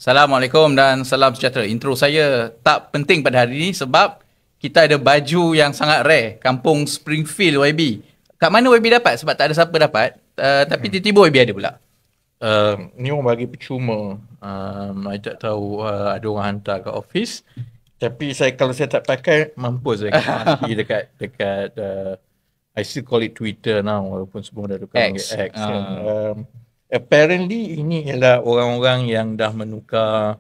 Assalamualaikum dan salam sejahtera. Intro saya tak penting pada hari ini sebab kita ada baju yang sangat rare, Kampung Springfield YB. Kat mana YB dapat? Sebab tak ada siapa dapat. Tapi tiba-tiba YB ada pula. Ni orang bagi percuma. I tak tahu ada orang hantar ke office. Tapi kalau saya tak pakai, mampus saya mati dekat I still call it Twitter now, walaupun semua dah tukar X. X. Apparently ini ialah orang-orang yang dah menukar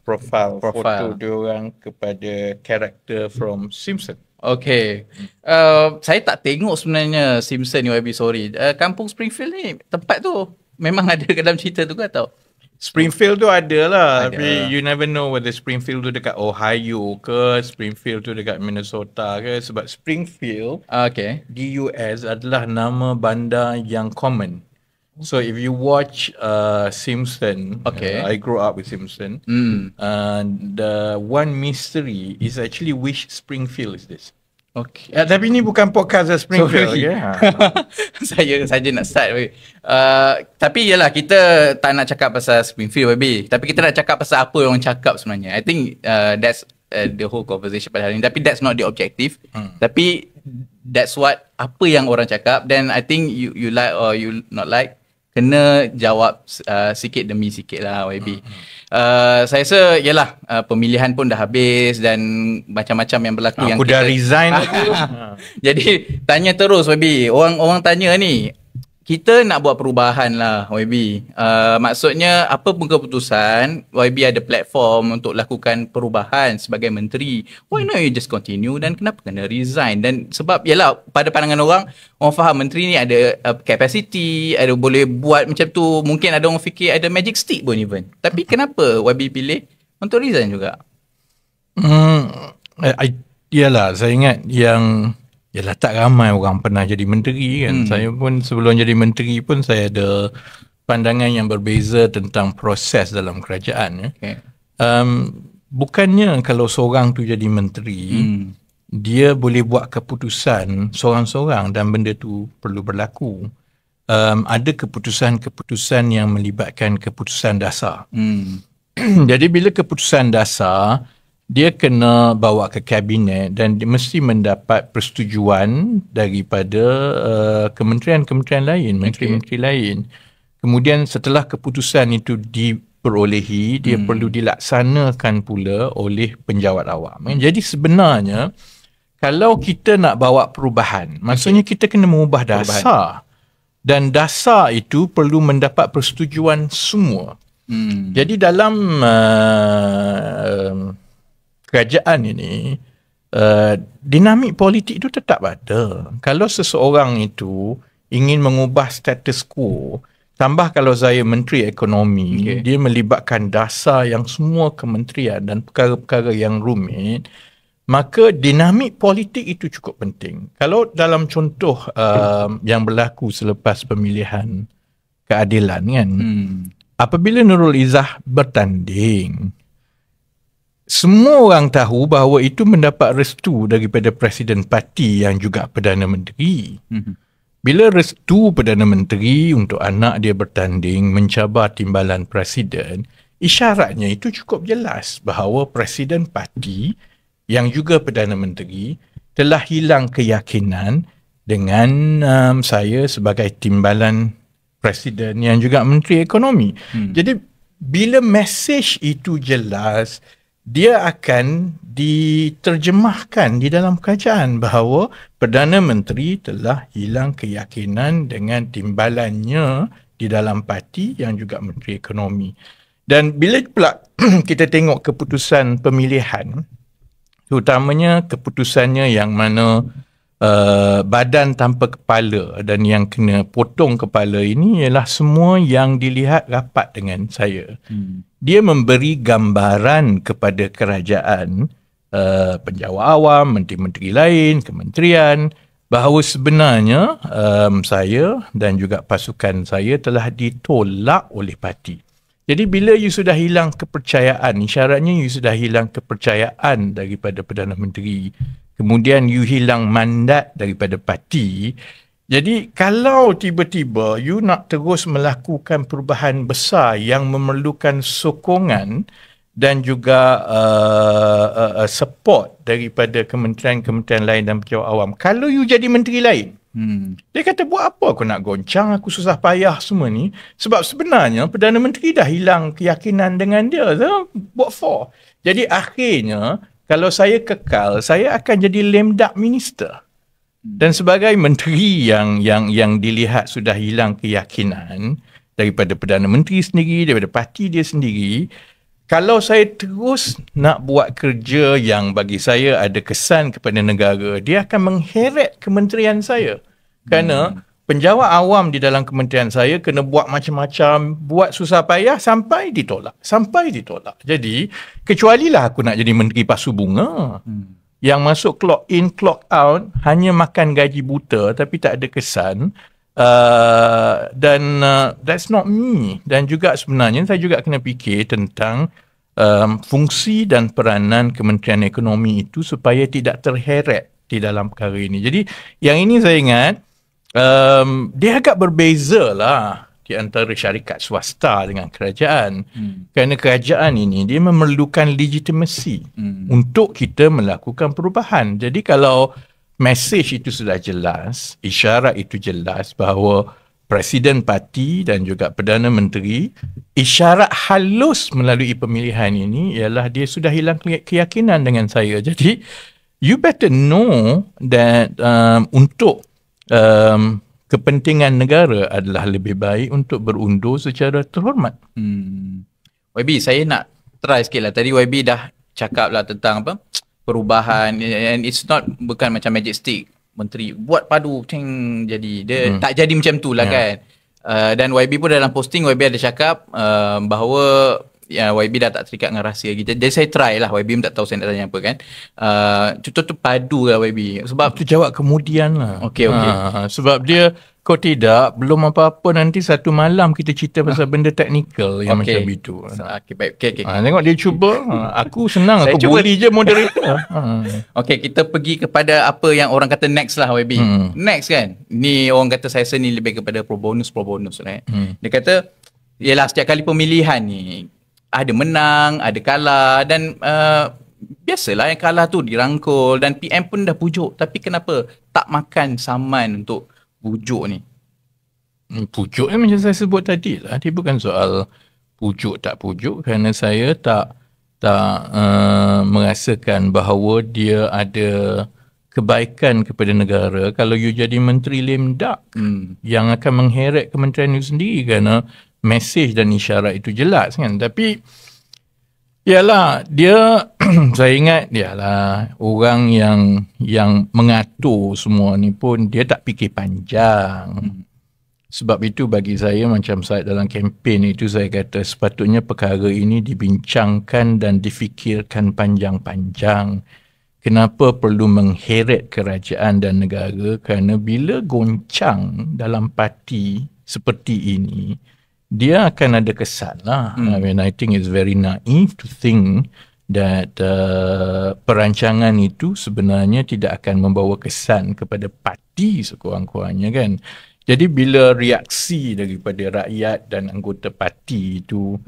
profile foto diorang kepada karakter from Simpson. Okay. Saya tak tengok sebenarnya Simpson ni YB, sorry. Kampung Springfield ni, tempat tu memang ada dalam cerita tu ke atau? Springfield tu ada lah. Tapi you never know whether Springfield tu dekat Ohio ke, Springfield tu dekat Minnesota ke. Sebab Springfield di US adalah nama bandar yang common. So if you watch Simpson, I grew up with Simpson, and one mystery is actually which Springfield is this. Okay. Tapi ni bukan podcast Springfield. Saya saja nak start. Tapi yalah, kita tak nak cakap pasal Springfield YB. Tapi kita nak cakap pasal apa orang cakap sebenarnya. I think that's the whole conversation pada hari ni. Tapi that's not the objective. Tapi that's what, apa yang orang cakap. Then I think you like or you not like, kena jawab sikit demi sikit lah YB. Saya rasa yalah, pemilihan pun dah habis dan macam-macam yang berlaku. Aku dah resign. Jadi tanya terus YB. Orang tanya ni, kita nak buat perubahan lah YB. Maksudnya apa pun keputusan, YB ada platform untuk lakukan perubahan sebagai menteri. Why not you just continue, dan kenapa kena resign? Dan sebab yalah, pada pandangan orang faham menteri ni ada capacity, ada boleh buat macam tu. Mungkin ada orang fikir ada magic stick pun even. Tapi kenapa YB pilih untuk resign juga? Yalah, saya ingat yang yalah, tak ramai orang pernah jadi menteri kan. Saya pun sebelum jadi menteri pun saya ada pandangan yang berbeza tentang proses dalam kerajaan. Bukannya kalau seorang tu jadi menteri, dia boleh buat keputusan seorang-seorang dan benda tu perlu berlaku. Ada keputusan-keputusan yang melibatkan keputusan dasar. Jadi bila keputusan dasar, dia kena bawa ke kabinet dan dia mesti mendapat persetujuan daripada kementerian-kementerian lain, menteri-menteri lain. Kemudian setelah keputusan itu diperolehi, dia perlu dilaksanakan pula oleh penjawat awam. Jadi sebenarnya, kalau kita nak bawa perubahan, maksudnya kita kena mengubah dasar. Dan dasar itu perlu mendapat persetujuan semua. Jadi dalam kerajaan ini, dinamik politik itu tetap ada. Kalau seseorang itu ingin mengubah status quo, tambah kalau saya menteri ekonomi, dia melibatkan dasar yang semua kementerian dan perkara-perkara yang rumit, maka dinamik politik itu cukup penting. Kalau dalam contoh yang berlaku selepas pemilihan keadilan kan, apabila Nurul Izzah bertanding, semua orang tahu bahawa itu mendapat restu daripada Presiden Parti yang juga Perdana Menteri. Bila restu Perdana Menteri untuk anak dia bertanding mencabar timbalan Presiden, isyaratnya itu cukup jelas bahawa Presiden Parti yang juga Perdana Menteri telah hilang keyakinan dengan saya sebagai timbalan Presiden yang juga Menteri Ekonomi. Jadi bila mesej itu jelas, dia akan diterjemahkan di dalam kerajaan bahawa Perdana Menteri telah hilang keyakinan dengan timbalannya di dalam parti yang juga Menteri Ekonomi. Dan bila pula kita tengok keputusan pemilihan, terutamanya keputusannya yang mana badan tanpa kepala dan yang kena potong kepala ini ialah semua yang dilihat rapat dengan saya. Dia memberi gambaran kepada kerajaan, penjawat awam, menteri-menteri lain, kementerian, bahawa sebenarnya saya dan juga pasukan saya telah ditolak oleh parti. Jadi bila you sudah hilang kepercayaan, isyaratnya you sudah hilang kepercayaan daripada Perdana Menteri, kemudian you hilang mandat daripada parti, Jadi kalau tiba-tiba you nak terus melakukan perubahan besar yang memerlukan sokongan dan juga support daripada kementerian-kementerian lain dan pejabat awam, kalau you jadi menteri lain, dia kata buat apa aku nak goncang, aku susah payah semua ni, sebab sebenarnya Perdana Menteri dah hilang keyakinan dengan dia, so what for? Jadi akhirnya kalau saya kekal, saya akan jadi lame duck minister. Dan sebagai menteri yang dilihat sudah hilang keyakinan daripada Perdana Menteri sendiri, daripada parti dia sendiri, kalau saya terus nak buat kerja yang bagi saya ada kesan kepada negara, dia akan mengheret kementerian saya. Kerana penjawat awam di dalam kementerian saya kena buat macam-macam, buat susah payah sampai ditolak. Jadi, kecualilah aku nak jadi menteri pasu bunga. Yang masuk clock in, clock out, hanya makan gaji buta tapi tak ada kesan. Dan that's not me. Dan juga sebenarnya saya juga kena fikir tentang fungsi dan peranan Kementerian Ekonomi itu supaya tidak terheret di dalam perkara ini. Jadi yang ini saya ingat dia agak berbeza lah di antara syarikat swasta dengan kerajaan. Kerana kerajaan ini dia memerlukan legitimasi untuk kita melakukan perubahan. Jadi kalau message itu sudah jelas, isyarat itu jelas bahawa Presiden Parti dan juga Perdana Menteri, isyarat halus melalui pemilihan ini ialah dia sudah hilang keyakinan dengan saya. Jadi you better know that untuk kepentingan negara adalah lebih baik untuk berundur secara terhormat. YB, saya nak try sikit lah. Tadi YB dah cakap lah tentang apa perubahan, and it's not bukan macam magic stick. Menteri buat padu jadi dia tak jadi macam tu lah kan. Dan YB pun dalam posting YB ada cakap bahawa YB dah tak terikat dengan rahsia kita. Jadi saya try lah. YB pun tak tahu saya nak tanya apa kan. Contoh tu padu lah YB. Sebab tu jawab kemudian lah. Okay. Sebab dia kau tidak, belum apa-apa nanti satu malam kita cerita pasal benda teknikal yang macam itu. Okay, baik. Okay. Tengok dia cuba. Aku senang. Aku bully je moderator. Okay, kita pergi kepada apa yang orang kata next lah YB. Next kan. Ni orang kata saya rasa ni lebih kepada pro bonus right? Dia kata, yelah setiap kali pemilihan ni ada menang, ada kalah dan biasalah yang kalah tu dirangkul dan PM pun dah pujuk. Tapi kenapa tak makan saman untuk pujuk ni? Pujuk macam saya sebut tadi lah. Dia bukan soal pujuk tak pujuk, kerana saya tak merasakan bahawa dia ada kebaikan kepada negara kalau you jadi menteri lame duck yang akan mengheret kementerian you sendiri, kerana mesej dan isyarat itu jelas kan. Tapi ialah dia saya ingat ialah orang yang mengatur semua ni pun dia tak fikir panjang. Sebab itu bagi saya, macam saya dalam kempen itu saya kata sepatutnya perkara ini dibincangkan dan difikirkan panjang-panjang. Kenapa perlu mengheret kerajaan dan negara? Kerana bila goncang dalam parti seperti ini, dia akan ada kesan lah. I think it's very naive to think that perancangan itu sebenarnya tidak akan membawa kesan kepada parti sekurang-kurangnya kan. Jadi bila reaksi daripada rakyat dan anggota parti itu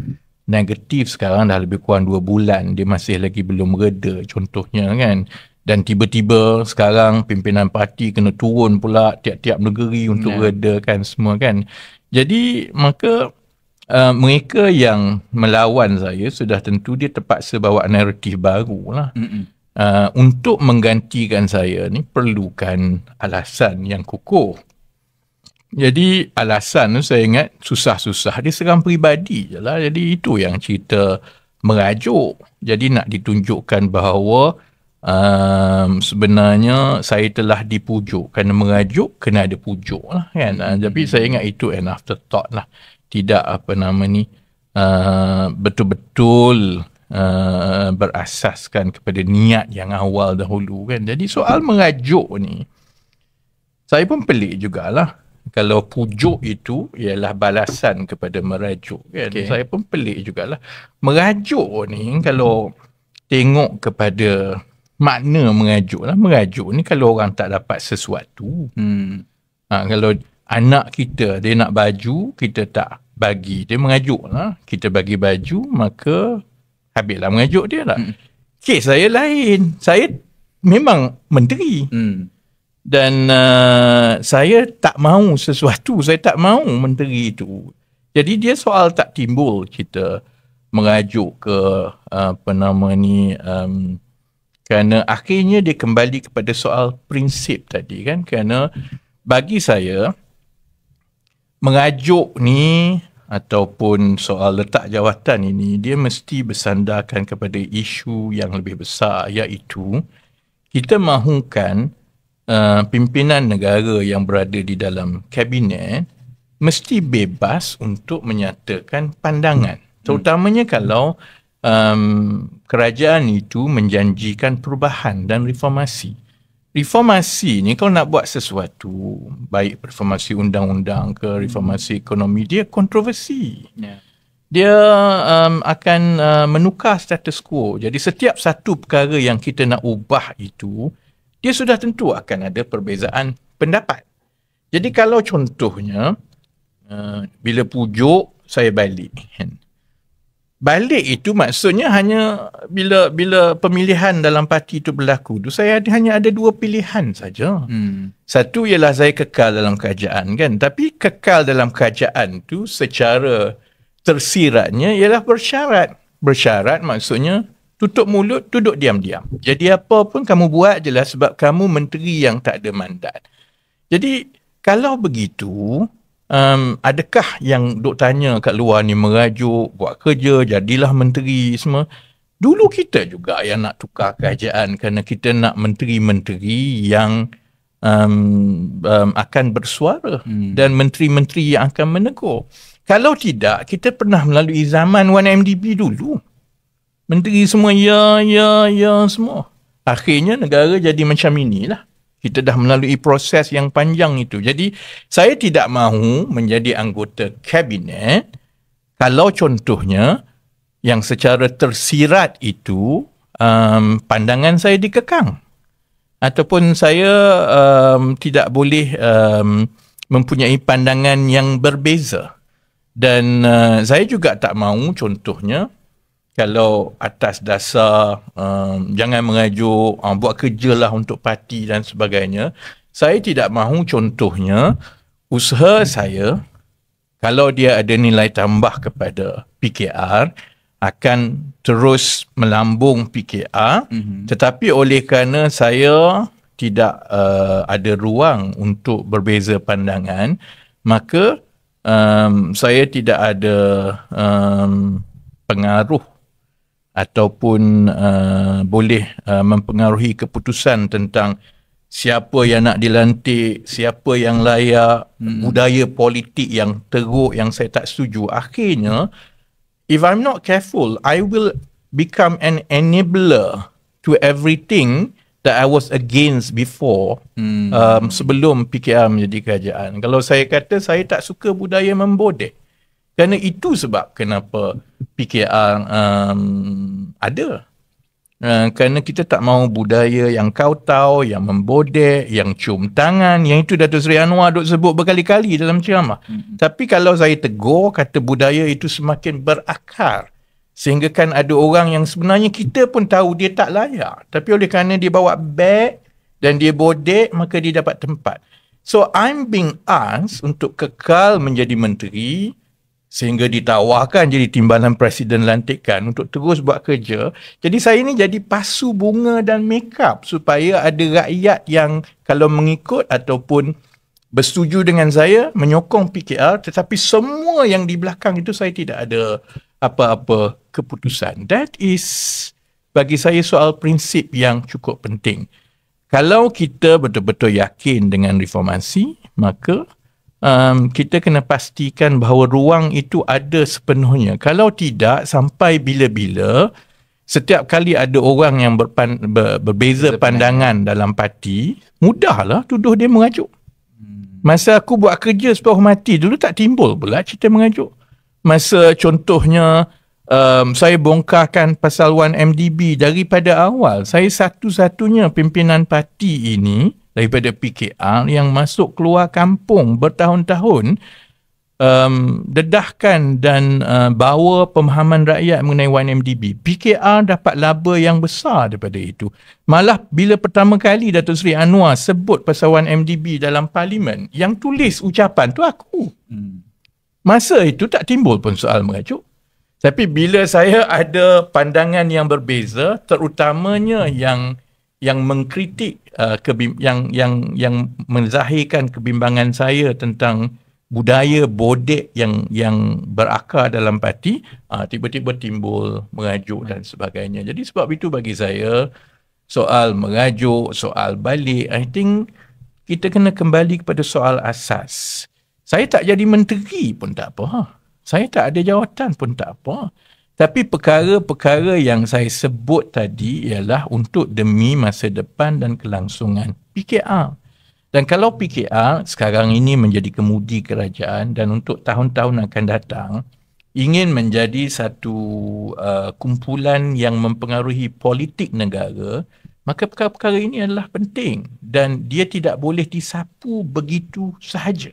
negatif sekarang dah lebih kurang 2 bulan, dia masih lagi belum reda contohnya kan. Dan tiba-tiba sekarang pimpinan parti kena turun pula tiap-tiap negeri untuk redakan semua kan. Jadi maka mereka yang melawan saya sudah tentu dia terpaksa bawa naratif baru lah. Untuk menggantikan saya ni perlukan alasan yang kukuh. Jadi alasan tu saya ingat susah-susah dia serang peribadi je lah. Jadi itu yang cerita merajuk. Jadi nak ditunjukkan bahawa sebenarnya saya telah dipujuk. Kerana merajuk kena ada pujuk lah kan. Tapi saya ingat itu an afterthought lah. Tidak betul-betul berasaskan kepada niat yang awal dahulu kan. Jadi soal merajuk ni saya pun pelik jugalah. Kalau pujuk itu ialah balasan kepada merajuk kan. Saya pun pelik jugalah. Merajuk ni kalau tengok kepada makna merajuk lah. Merajuk ni kalau orang tak dapat sesuatu, Kalau anak kita dia nak baju, kita tak bagi, dia mengajuk lah. Kita bagi baju, maka habislah mengajuk dia lah. Kes saya lain. Saya memang menteri. Dan saya tak mahu sesuatu. Saya tak mahu menteri itu. Jadi dia soal tak timbul kita mengajuk ke kerana akhirnya dia kembali kepada soal prinsip tadi kan. Kerana bagi saya mengajuk ni ataupun soal letak jawatan ini, dia mesti bersandarkan kepada isu yang lebih besar, iaitu kita mahukan pimpinan negara yang berada di dalam kabinet mesti bebas untuk menyatakan pandangan. Terutamanya kalau kerajaan itu menjanjikan perubahan dan reformasi. Reformasi ni kalau nak buat sesuatu, baik reformasi undang-undang ke reformasi ekonomi, dia kontroversi. Dia akan menukar status quo. Jadi setiap satu perkara yang kita nak ubah itu, dia sudah tentu akan ada perbezaan pendapat. Jadi kalau contohnya, bila pujuk, saya balik. Balik itu maksudnya hanya bila pemilihan dalam parti itu berlaku tu, saya hanya ada dua pilihan saja. Satu ialah saya kekal dalam kerajaan kan. Tapi kekal dalam kerajaan tu secara tersiratnya ialah bersyarat. Bersyarat maksudnya tutup mulut, duduk diam-diam. Jadi apa pun kamu buat je lah sebab kamu menteri yang tak ada mandat. Jadi kalau begitu, adakah yang duk tanya kat luar ni merajuk, buat kerja, jadilah menteri semua. Dulu kita juga yang nak tukar kerajaan kerana kita nak menteri-menteri yang akan bersuara dan menteri-menteri yang akan menegur. Kalau tidak, kita pernah melalui zaman 1MDB dulu. Menteri semua ya semua. Akhirnya negara jadi macam inilah. Kita dah melalui proses yang panjang itu. Jadi, saya tidak mahu menjadi anggota kabinet kalau contohnya yang secara tersirat itu pandangan saya dikekang. Ataupun saya tidak boleh mempunyai pandangan yang berbeza. Dan saya juga tak mahu contohnya kalau atas dasar jangan mengajuk, buat kerjalah untuk parti dan sebagainya. Saya tidak mahu contohnya usaha saya, kalau dia ada nilai tambah kepada PKR, akan terus melambung PKR. Tetapi oleh kerana saya tidak ada ruang untuk berbeza pandangan, maka saya tidak ada pengaruh ataupun boleh mempengaruhi keputusan tentang siapa yang nak dilantik, siapa yang layak, budaya politik yang teruk yang saya tak setuju. Akhirnya, if I'm not careful, I will become an enabler to everything that I was against before, sebelum PKR menjadi kerajaan. Kalau saya kata saya tak suka budaya membodek, kerana itu sebab kenapa PKR ada. Kerana kita tak mahu budaya yang kau-tau, yang membodek, yang cium tangan. Yang itu Datuk Seri Anwar duk sebut berkali-kali dalam ceramah. Tapi kalau saya tegur, kata budaya itu semakin berakar. Sehingga kan ada orang yang sebenarnya kita pun tahu dia tak layak. Tapi oleh kerana dia bawa beg dan dia bodek, maka dia dapat tempat. So I'm being asked untuk kekal menjadi menteri, sehingga ditawarkan jadi timbalan presiden lantikan untuk terus buat kerja. Jadi saya ni jadi pasu bunga dan make up supaya ada rakyat yang kalau mengikut ataupun bersetuju dengan saya menyokong PKR, tetapi semua yang di belakang itu saya tidak ada apa-apa keputusan. That is bagi saya soal prinsip yang cukup penting. Kalau kita betul-betul yakin dengan reformasi, maka kita kena pastikan bahawa ruang itu ada sepenuhnya. Kalau tidak, sampai bila-bila setiap kali ada orang yang berbeza pandangan dalam parti, mudahlah tuduh dia mengajuk. Masa aku buat kerja sepenuh mati dulu, tak timbul pula cerita mengajuk. Masa contohnya saya bongkarkan pasal 1MDB daripada awal, saya satu-satunya pimpinan parti ini daripada PKR yang masuk keluar kampung bertahun-tahun, dedahkan dan bawa pemahaman rakyat mengenai 1MDB. PKR dapat laba yang besar daripada itu. Malah bila pertama kali Datuk Seri Anwar sebut pasal 1MDB dalam parlimen, yang tulis ucapan tu aku. Masa itu tak timbul pun soal merajuk. Tapi bila saya ada pandangan yang berbeza, terutamanya yang mengkritik yang menzahirkan kebimbangan saya tentang budaya bodek yang berakar dalam parti, tiba-tiba timbul merajuk dan sebagainya. Jadi sebab itu bagi saya, soal merajuk, soal balik, I think kita kena kembali kepada soal asas. Saya tak jadi menteri pun tak apa. Saya tak ada jawatan pun tak apa. Tapi perkara-perkara yang saya sebut tadi ialah untuk demi masa depan dan kelangsungan PKR. Dan kalau PKR sekarang ini menjadi kemudi kerajaan dan untuk tahun-tahun akan datang ingin menjadi satu kumpulan yang mempengaruhi politik negara, maka perkara-perkara ini adalah penting dan dia tidak boleh disapu begitu sahaja.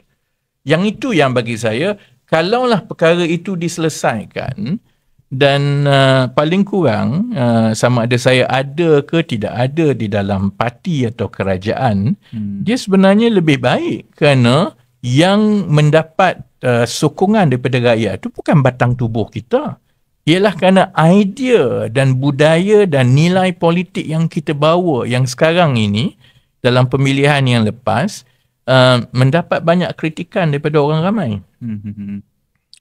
Yang itu yang bagi saya, kalaulah perkara itu diselesaikan dan paling kurang sama ada saya ada ke tidak ada di dalam parti atau kerajaan, dia sebenarnya lebih baik kerana yang mendapat sokongan daripada rakyat itu bukan batang tubuh kita. Ialah kerana idea dan budaya dan nilai politik yang kita bawa yang sekarang ini dalam pemilihan yang lepas mendapat banyak kritikan daripada orang ramai.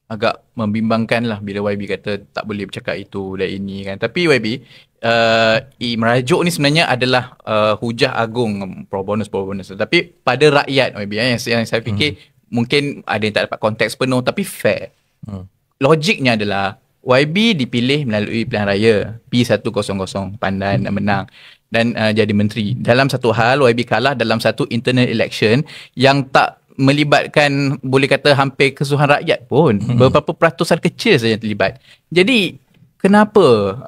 Agak membimbangkan lah bila YB kata tak boleh bercakap itu dan ini kan. Tapi YB, merajuk ni sebenarnya adalah hujah agung pro bonus. Tapi pada rakyat YB, yang saya fikir mungkin ada yang tak dapat konteks penuh tapi fair. Logiknya adalah YB dipilih melalui pilihan raya P100 Pandan dan menang dan jadi menteri. Dalam satu hal YB kalah dalam satu internal election yang tak melibatkan boleh kata hampir keseluruhan rakyat pun. Beberapa peratusan kecil saja terlibat. Jadi kenapa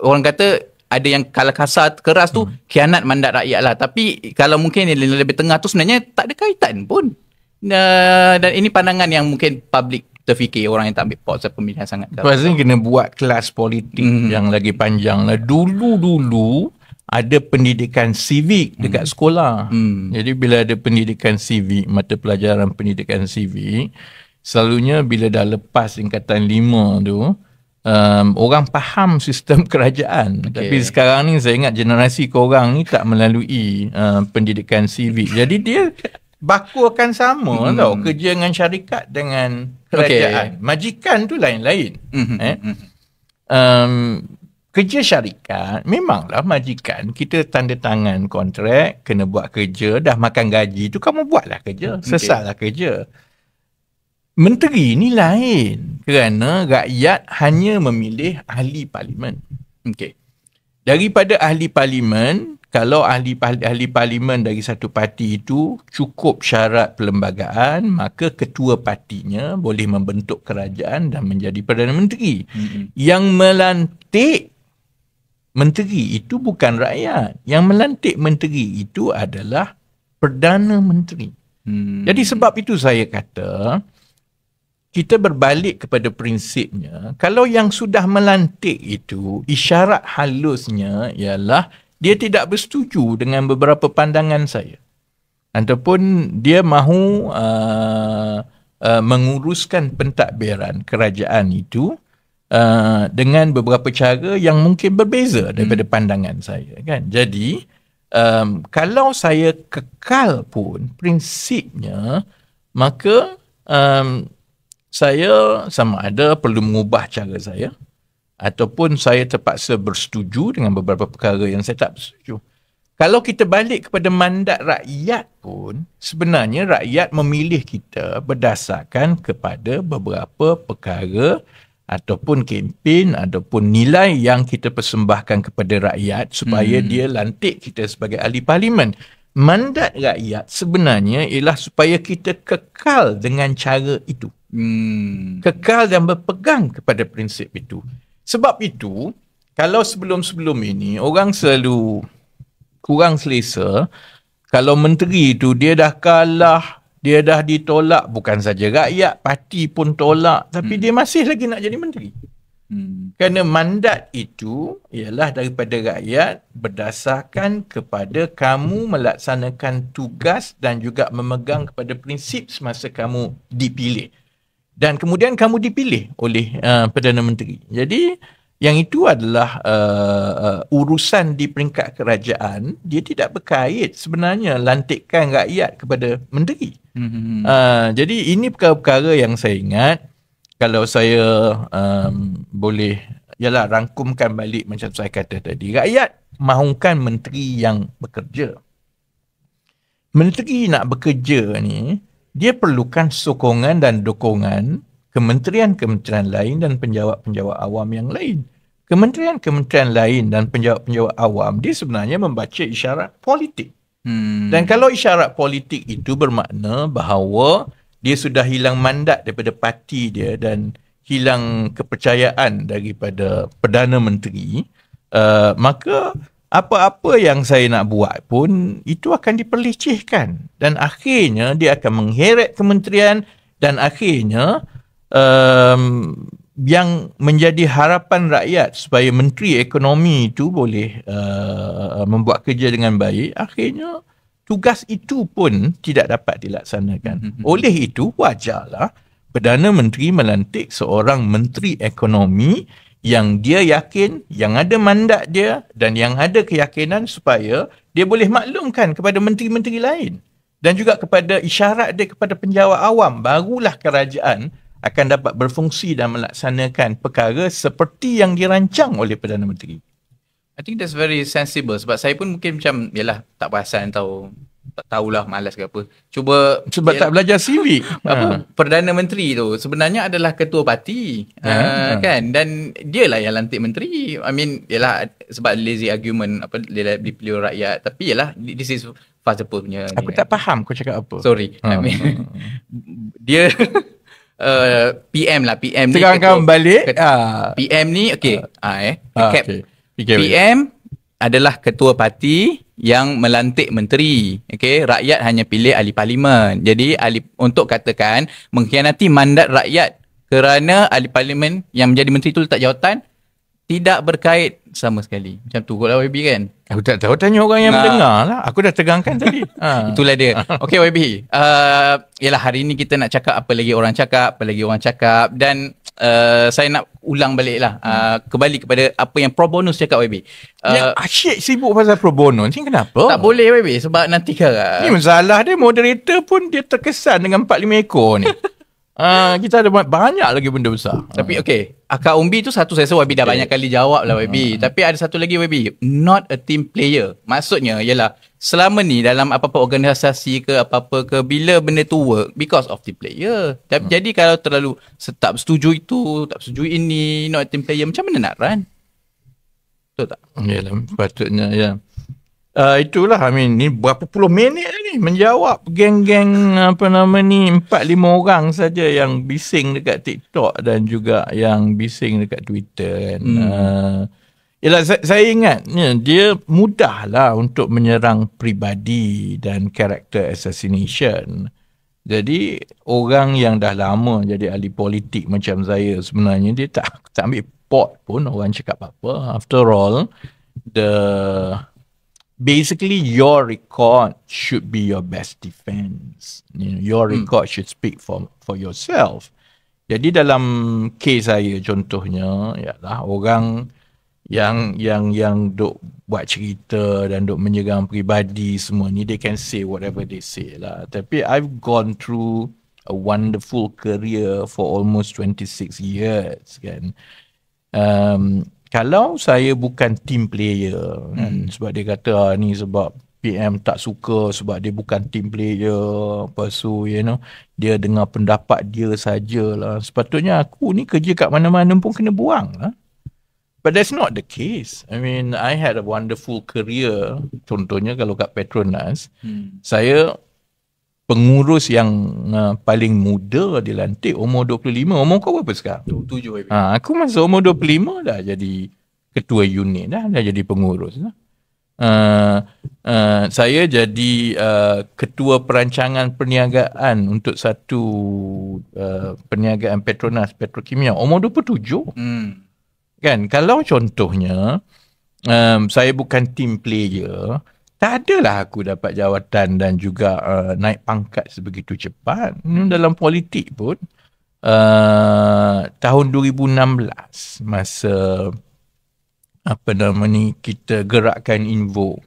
orang kata ada yang kalau kasar keras tu khianat mandat rakyat lah. Tapi kalau mungkin yang lebih tengah tu sebenarnya tak ada kaitan pun. Dan ini pandangan yang mungkin public terfikir, orang yang tak ambil pot pemilihan sangat. Pasal kena buat kelas politik yang lagi panjang lah. Dulu ada pendidikan civic dekat sekolah. Jadi bila ada pendidikan civic, mata pelajaran pendidikan civic, selalunya bila dah lepas tingkatan 5 tu, orang faham sistem kerajaan. Tapi sekarang ni saya ingat generasi korang ni tak melalui pendidikan civic. Jadi dia baku akan sama tau, kerja dengan syarikat dengan kerajaan. Majikan tu lain-lain. Kerja syarikat, memanglah majikan, kita tanda tangan kontrak, kena buat kerja, dah makan gaji tu kamu buatlah kerja, selesailah kerja. Menteri ni lain, kerana rakyat hanya memilih ahli parlimen. Daripada ahli parlimen, kalau ahli parlimen dari satu parti itu cukup syarat perlembagaan, maka ketua partinya boleh membentuk kerajaan dan menjadi Perdana Menteri. Yang melantik menteri itu bukan rakyat. Yang melantik menteri itu adalah Perdana Menteri. Jadi sebab itu saya kata, kita berbalik kepada prinsipnya, kalau yang sudah melantik itu, isyarat halusnya ialah dia tidak bersetuju dengan beberapa pandangan saya. Ataupun dia mahu menguruskan pentadbiran kerajaan itu dengan beberapa cara yang mungkin berbeza daripada pandangan saya, kan. Jadi kalau saya kekal pun prinsipnya, maka saya sama ada perlu mengubah cara saya ataupun saya terpaksa bersetuju dengan beberapa perkara yang saya tak bersetuju. Kalau kita balik kepada mandat rakyat pun, sebenarnya rakyat memilih kita berdasarkan kepada beberapa perkara ataupun kempen ataupun nilai yang kita persembahkan kepada rakyat supaya dia lantik kita sebagai ahli parlimen. Mandat rakyat sebenarnya ialah supaya kita kekal dengan cara itu. Kekal dan berpegang kepada prinsip itu. Sebab itu, kalau sebelum-sebelum ini orang selalu kurang selesa kalau menteri tu dia dah kalah, dia dah ditolak, bukan saja rakyat, parti pun tolak, tapi dia masih lagi nak jadi menteri. Kerana mandat itu ialah daripada rakyat berdasarkan kepada kamu melaksanakan tugas dan juga memegang kepada prinsip semasa kamu dipilih. Dan kemudian kamu dipilih oleh Perdana Menteri. Jadi yang itu adalah urusan di peringkat kerajaan. Dia tidak berkait sebenarnya lantikan rakyat kepada menteri. Jadi ini perkara-perkara yang saya ingat. Kalau saya boleh rangkumkan balik macam saya kata tadi, rakyat mahukan menteri yang bekerja. Menteri nak bekerja ni, dia perlukan sokongan dan dukungan kementerian-kementerian lain dan penjawat-penjawat awam yang lain. Kementerian-kementerian lain dan penjawat-penjawat awam, dia sebenarnya membaca isyarat politik. Dan kalau isyarat politik itu bermakna bahawa dia sudah hilang mandat daripada parti dia dan hilang kepercayaan daripada Perdana Menteri, maka apa-apa yang saya nak buat pun itu akan diperlecehkan. Dan akhirnya dia akan mengheret kementerian dan akhirnya yang menjadi harapan rakyat supaya Menteri Ekonomi itu boleh membuat kerja dengan baik, akhirnya tugas itu pun tidak dapat dilaksanakan. Oleh itu, wajarlah Perdana Menteri melantik seorang Menteri Ekonomi yang dia yakin, yang ada mandat dia dan yang ada keyakinan supaya dia boleh maklumkan kepada menteri-menteri lain dan juga kepada isyarat dia kepada penjawat awam. Barulah kerajaan akan dapat berfungsi dan melaksanakan perkara seperti yang dirancang oleh Perdana Menteri. I think that's very sensible sebab saya pun mungkin macam tak perasan tak tahulah, malas ke apa. Cuba sebab tak belajar civic. Perdana Menteri tu sebenarnya adalah ketua parti kan, dan dialah yang lantik menteri. I mean sebab lazy argument dia dipilih rakyat, tapi this is fast punya. Aku tak faham kau cakap apa. Sorry. I mean dia PM ni terangkan balik. PM ni PKW. PM adalah ketua parti yang melantik menteri. Rakyat hanya pilih ahli parlimen. Jadi untuk katakan mengkhianati mandat rakyat kerana ahli parlimen yang menjadi menteri itu letak jawatan, tidak berkait sama sekali. Macam tu kot lah YB kan. Aku tak tahu, tanya orang yang mendengar lah. Aku dah tegangkan tadi. Itulah dia. Okay YB. Hari ni kita nak cakap apa lagi orang cakap, dan saya nak ulang balik lah. Kembali kepada apa yang Pro Bonus cakap YB. Yang asyik sibuk pasal Pro Bonus ni kenapa? Tak boleh YB sebab nanti ni masalah dia, moderator pun dia terkesan dengan 4-5 ekor ni. Kita ada banyak lagi benda besar. Tapi akar umbi tu satu, saya rasa YB dah banyak kali jawab lah YB. Tapi ada satu lagi YB, not a team player. Maksudnya ialah selama ni dalam apa-apa organisasi ke apa-apa ke, bila benda tu work because of team player. Jadi kalau terlalu tak setuju itu, tak setuju ini, not a team player, macam mana nak run? Betul tak? Yalah, patutnya ya. Itulah, ni berapa puluh minit ni menjawab geng-geng 4-5 orang saja yang bising dekat TikTok dan juga yang bising dekat Twitter kan. Saya ingat dia mudahlah untuk menyerang peribadi dan character assassination. Jadi orang yang dah lama jadi ahli politik macam saya, sebenarnya dia tak ambil pot pun orang cakap apa. After all, basically your record should be your best defense. Your record should speak for yourself. Jadi dalam kes saya contohnya ialah orang yang duk buat cerita dan duk menyerang peribadi semua ni, they can say whatever they say lah. Tapi I've gone through a wonderful career for almost 26 years kan. Kalau saya bukan team player kan, sebab dia kata ni sebab PM tak suka sebab dia bukan team player, lepas tu dia dengar pendapat dia sajalah, sepatutnya aku ni kerja kat mana-mana pun kena buang lah. But that's not the case. I had a wonderful career. Contohnya kalau kat Petronas, saya pengurus yang paling muda dilantik umur 25. Umur kau berapa sekarang? 27. Aku masa umur 25 dah jadi ketua unit dah jadi pengurus lah. saya jadi ketua perancangan perniagaan untuk satu perniagaan Petronas Petrokimia umur 27. Kan, kalau contohnya saya bukan team player, tak adalah aku dapat jawatan dan juga naik pangkat sebegitu cepat. Dalam politik pun tahun 2016 masa kita gerakkan Invo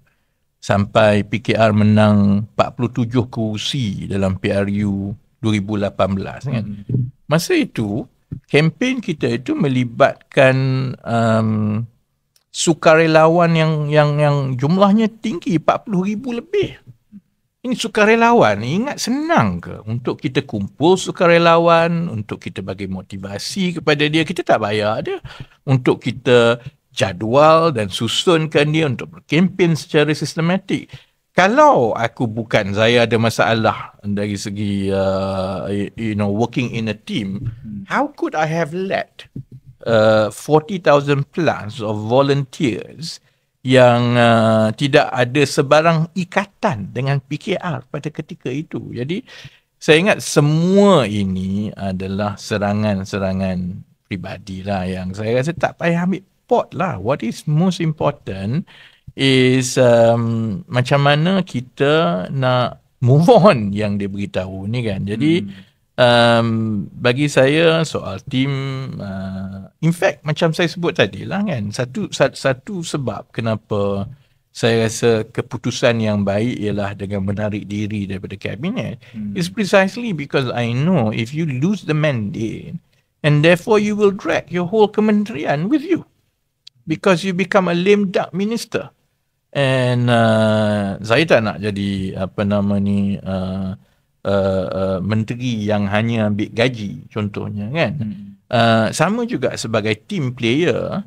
sampai PKR menang 47 kerusi dalam PRU 2018 kan. Masa itu kempen kita itu melibatkan sukarelawan yang jumlahnya tinggi, 40,000 lebih. Ini sukarelawan, ingat senang ke untuk kita kumpul sukarelawan, untuk kita bagi motivasi kepada dia, kita tak bayar dia, untuk kita jadual dan susunkan dia untuk berkempen secara sistematik. Kalau saya ada masalah dari segi working in a team, how could I have led 40,000 plus of volunteers yang tidak ada sebarang ikatan dengan PKR pada ketika itu. Jadi saya ingat semua ini adalah serangan-serangan pribadi lah yang saya rasa tak payah ambil pot lah. What is most important is macam mana kita nak move on yang dia beritahu ni kan. Jadi bagi saya soal team, in fact macam saya sebut tadi lah kan, satu sebab kenapa saya rasa keputusan yang baik ialah dengan menarik diri daripada kabinet is precisely because I know if you lose the mandate and therefore you will drag your whole kementerian with you because you become a lame duck minister. And saya tak nak jadi menteri yang hanya ambil gaji contohnya kan. Sama juga sebagai team player,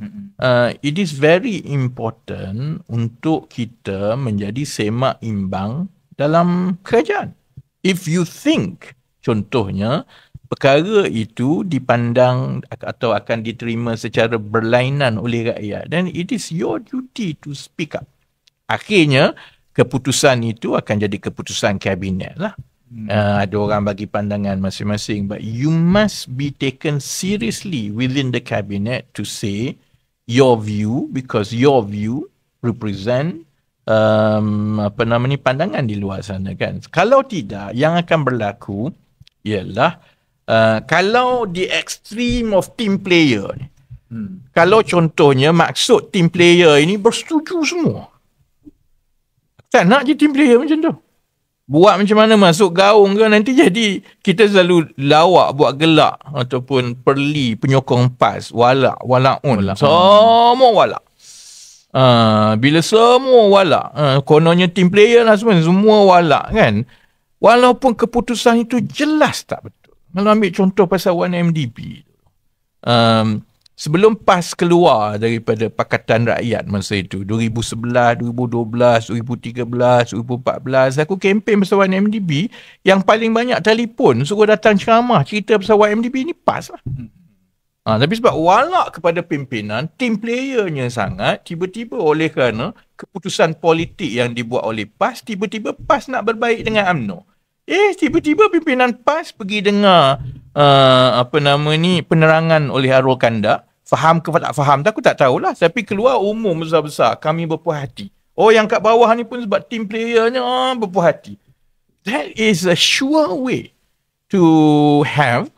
it is very important untuk kita menjadi semak imbang dalam kerajaan. If you think contohnya perkara itu dipandang atau akan diterima secara berlainan oleh rakyat, then it is your duty to speak up. Akhirnya keputusan itu akan jadi keputusan kabinet lah. Ada orang bagi pandangan masing-masing, but you must be taken seriously within the cabinet to say your view, because your view represent pandangan di luar sana kan. Kalau tidak, yang akan berlaku ialah kalau the extreme of team player ni, kalau contohnya maksud team player ini bersetuju semua, tak nak je team player macam tu. Buat macam mana masuk gaung ke, nanti jadi kita selalu lawak buat gelak ataupun perli penyokong PAS, walak-un. Semua walak. Bila semua walak, kononnya team player lah semua walak kan. Walaupun keputusan itu jelas tak betul. Kalau ambil contoh pasal 1MDB. Sebelum PAS keluar daripada Pakatan Rakyat masa itu, 2011, 2012, 2013, 2014, aku kempen pasal 1MDB, yang paling banyak telefon suruh datang ceramah cerita pasal 1MDB ni PAS lah. Tapi sebab walak kepada pimpinan, team playernya sangat, tiba-tiba oleh kerana keputusan politik yang dibuat oleh PAS, tiba-tiba PAS nak berbaik dengan UMNO. Tiba-tiba pimpinan PAS pergi dengar penerangan oleh Arul Kandak. Faham ke tak faham, aku tak tahulah. Tapi keluar umum besar-besar, kami berpuas hati. Yang kat bawah ni pun sebab team playernya berpuas hati. That is a sure way to have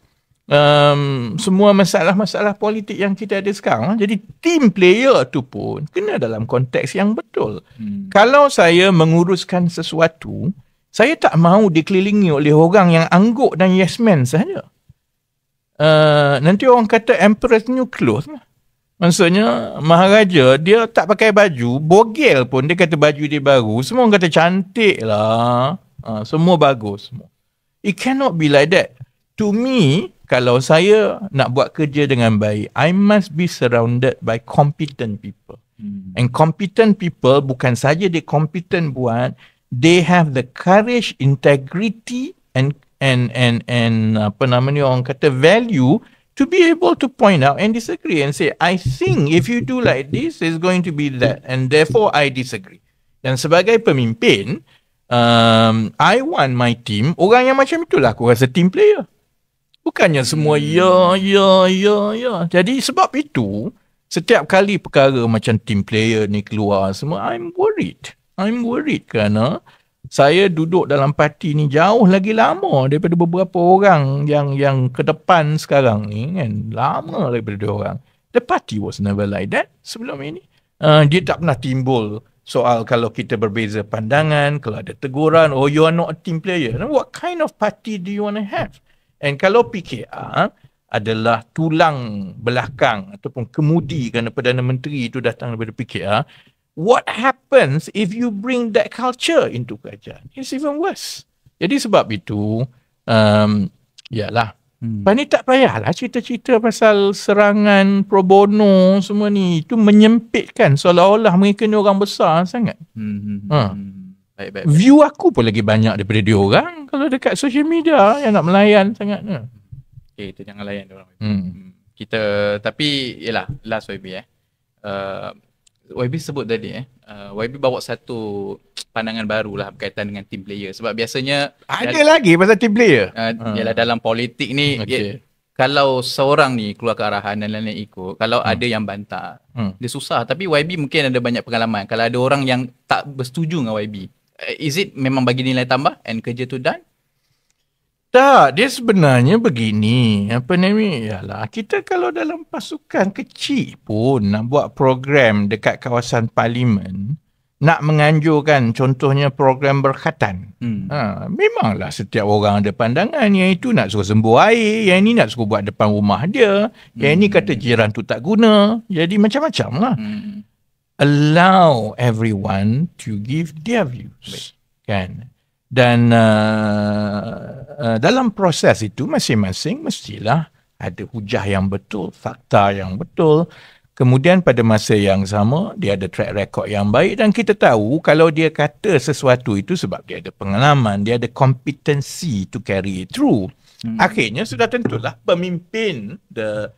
semua masalah-masalah politik yang kita ada sekarang. Jadi team player tu pun kena dalam konteks yang betul. Kalau saya menguruskan sesuatu, saya tak mahu dikelilingi oleh orang yang angguk dan yes man sahaja. Nanti orang kata Emperor's New Clothes. Maksudnya Maharaja dia tak pakai baju, bogel pun dia kata baju dia baru. Semua orang kata cantik lah. Semua bagus semua. It cannot be like that. To me, kalau saya nak buat kerja dengan baik, I must be surrounded by competent people. And competent people bukan saja dia competent buat, they have the courage, integrity and orang kata value to be able to point out and disagree and say, I think if you do like this, it's going to be that, and therefore I disagree. Dan sebagai pemimpin, I want my team, orang yang macam itulah aku rasa team player. Bukannya semua ya. Jadi sebab itu, setiap kali perkara macam team player ni keluar semua, I'm worried kerana saya duduk dalam parti ni jauh lagi lama daripada beberapa orang yang ke depan sekarang ni kan. Lama daripada dia orang. The party was never like that sebelum ini. Dia tak pernah timbul soal kalau kita berbeza pandangan, kalau ada teguran, oh you are not a team player. Now, what kind of party do you want to have? And kalau PKR adalah tulang belakang ataupun kemudi kerana Perdana Menteri itu datang daripada PKR, what happens if you bring that culture into kerajaan? It's even worse. Jadi sebab itu, yalah, ni tak payahlah cerita-cerita pasal serangan pro bono semua ni. Itu menyempitkan seolah-olah mereka ni orang besar sangat. Baik. View aku pun lagi banyak daripada dia orang kalau dekat social media yang nak melayan sangat. Okay, kita jangan layan dia orang. Kita, tapi yelah, last YB YB sebut tadi YB bawa satu pandangan baru lah berkaitan dengan team player. Sebab biasanya ada lagi pasal team player. Yalah, dalam politik ni kalau seorang ni keluar ke arahan dan lain-lain ikut, kalau ada yang bantah, dia susah. Tapi YB mungkin ada banyak pengalaman. Kalau ada orang yang tak bersetuju dengan YB, is it memang bagi nilai tambah and kerja tu done? Tak, dia sebenarnya begini. Apa ni? Yalah, kita kalau dalam pasukan kecil pun nak buat program dekat kawasan parlimen, nak menganjurkan contohnya program berkhatan. Memanglah setiap orang ada pandangan. Yang itu nak suruh sembuh air, yang ini nak suruh buat depan rumah dia, yang ini kata jiran tu tak guna. Jadi macam-macam lah. Allow everyone to give their views. Kan? Dan dalam proses itu masing-masing mestilah ada hujah yang betul, fakta yang betul. Kemudian pada masa yang sama dia ada track record yang baik dan kita tahu kalau dia kata sesuatu itu sebab dia ada pengalaman, dia ada kompetensi to carry it through. Akhirnya sudah tentulah pemimpin, the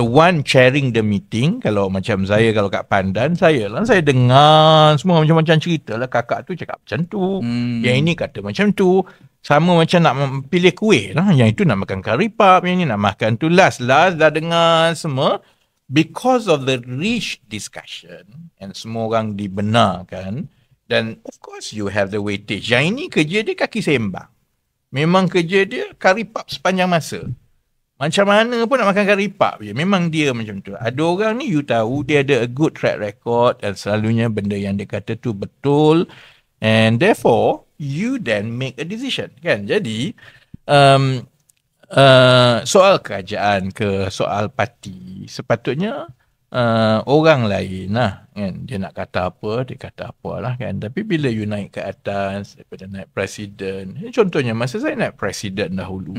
one chairing the meeting. Kalau macam saya, kalau kat Pandan, saya dengar semua macam-macam cerita lah. Kakak tu cakap macam tu, yang ini kata macam tu. Sama macam nak pilih kuih lah. Yang itu nak makan kari pap, yang ini nak makan tu. Last dah dengar semua. Because of the rich discussion, and semua orang dibenarkan, dan of course you have the weightage. Yang ini kerja dia kaki sembang. Memang kerja dia kari pap sepanjang masa. Macam mana pun nak makan kari pap je. Memang dia macam tu. Ada orang ni you tahu dia ada a good track record dan selalunya benda yang dia kata tu betul. And therefore, you then make a decision. Kan? Jadi, soal kerajaan ke soal parti, sepatutnya orang lain lah. Kan? Dia nak kata apa, dia kata apalah kan. Tapi bila you naik ke atas, daripada naik presiden. Contohnya masa saya naik presiden dahulu.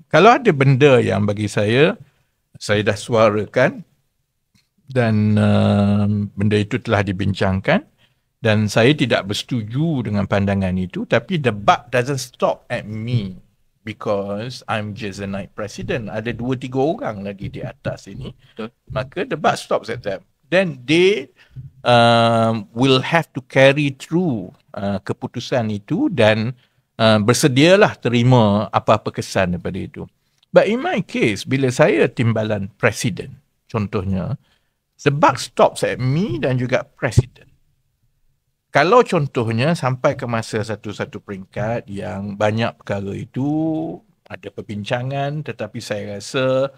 Kalau ada benda yang bagi saya dah suarakan dan benda itu telah dibincangkan dan saya tidak bersetuju dengan pandangan itu, tapi the buck doesn't stop at me because I'm just a night president. Ada 2-3 orang lagi di atas ini. Maka the buck stops at them. Then they will have to carry through keputusan itu dan bersedialah terima apa-apa kesan daripada itu. But in my case, bila saya timbalan presiden, contohnya, the buck stops at me dan juga presiden. Kalau contohnya sampai ke masa satu peringkat yang banyak perkara itu ada perbincangan, tetapi saya rasa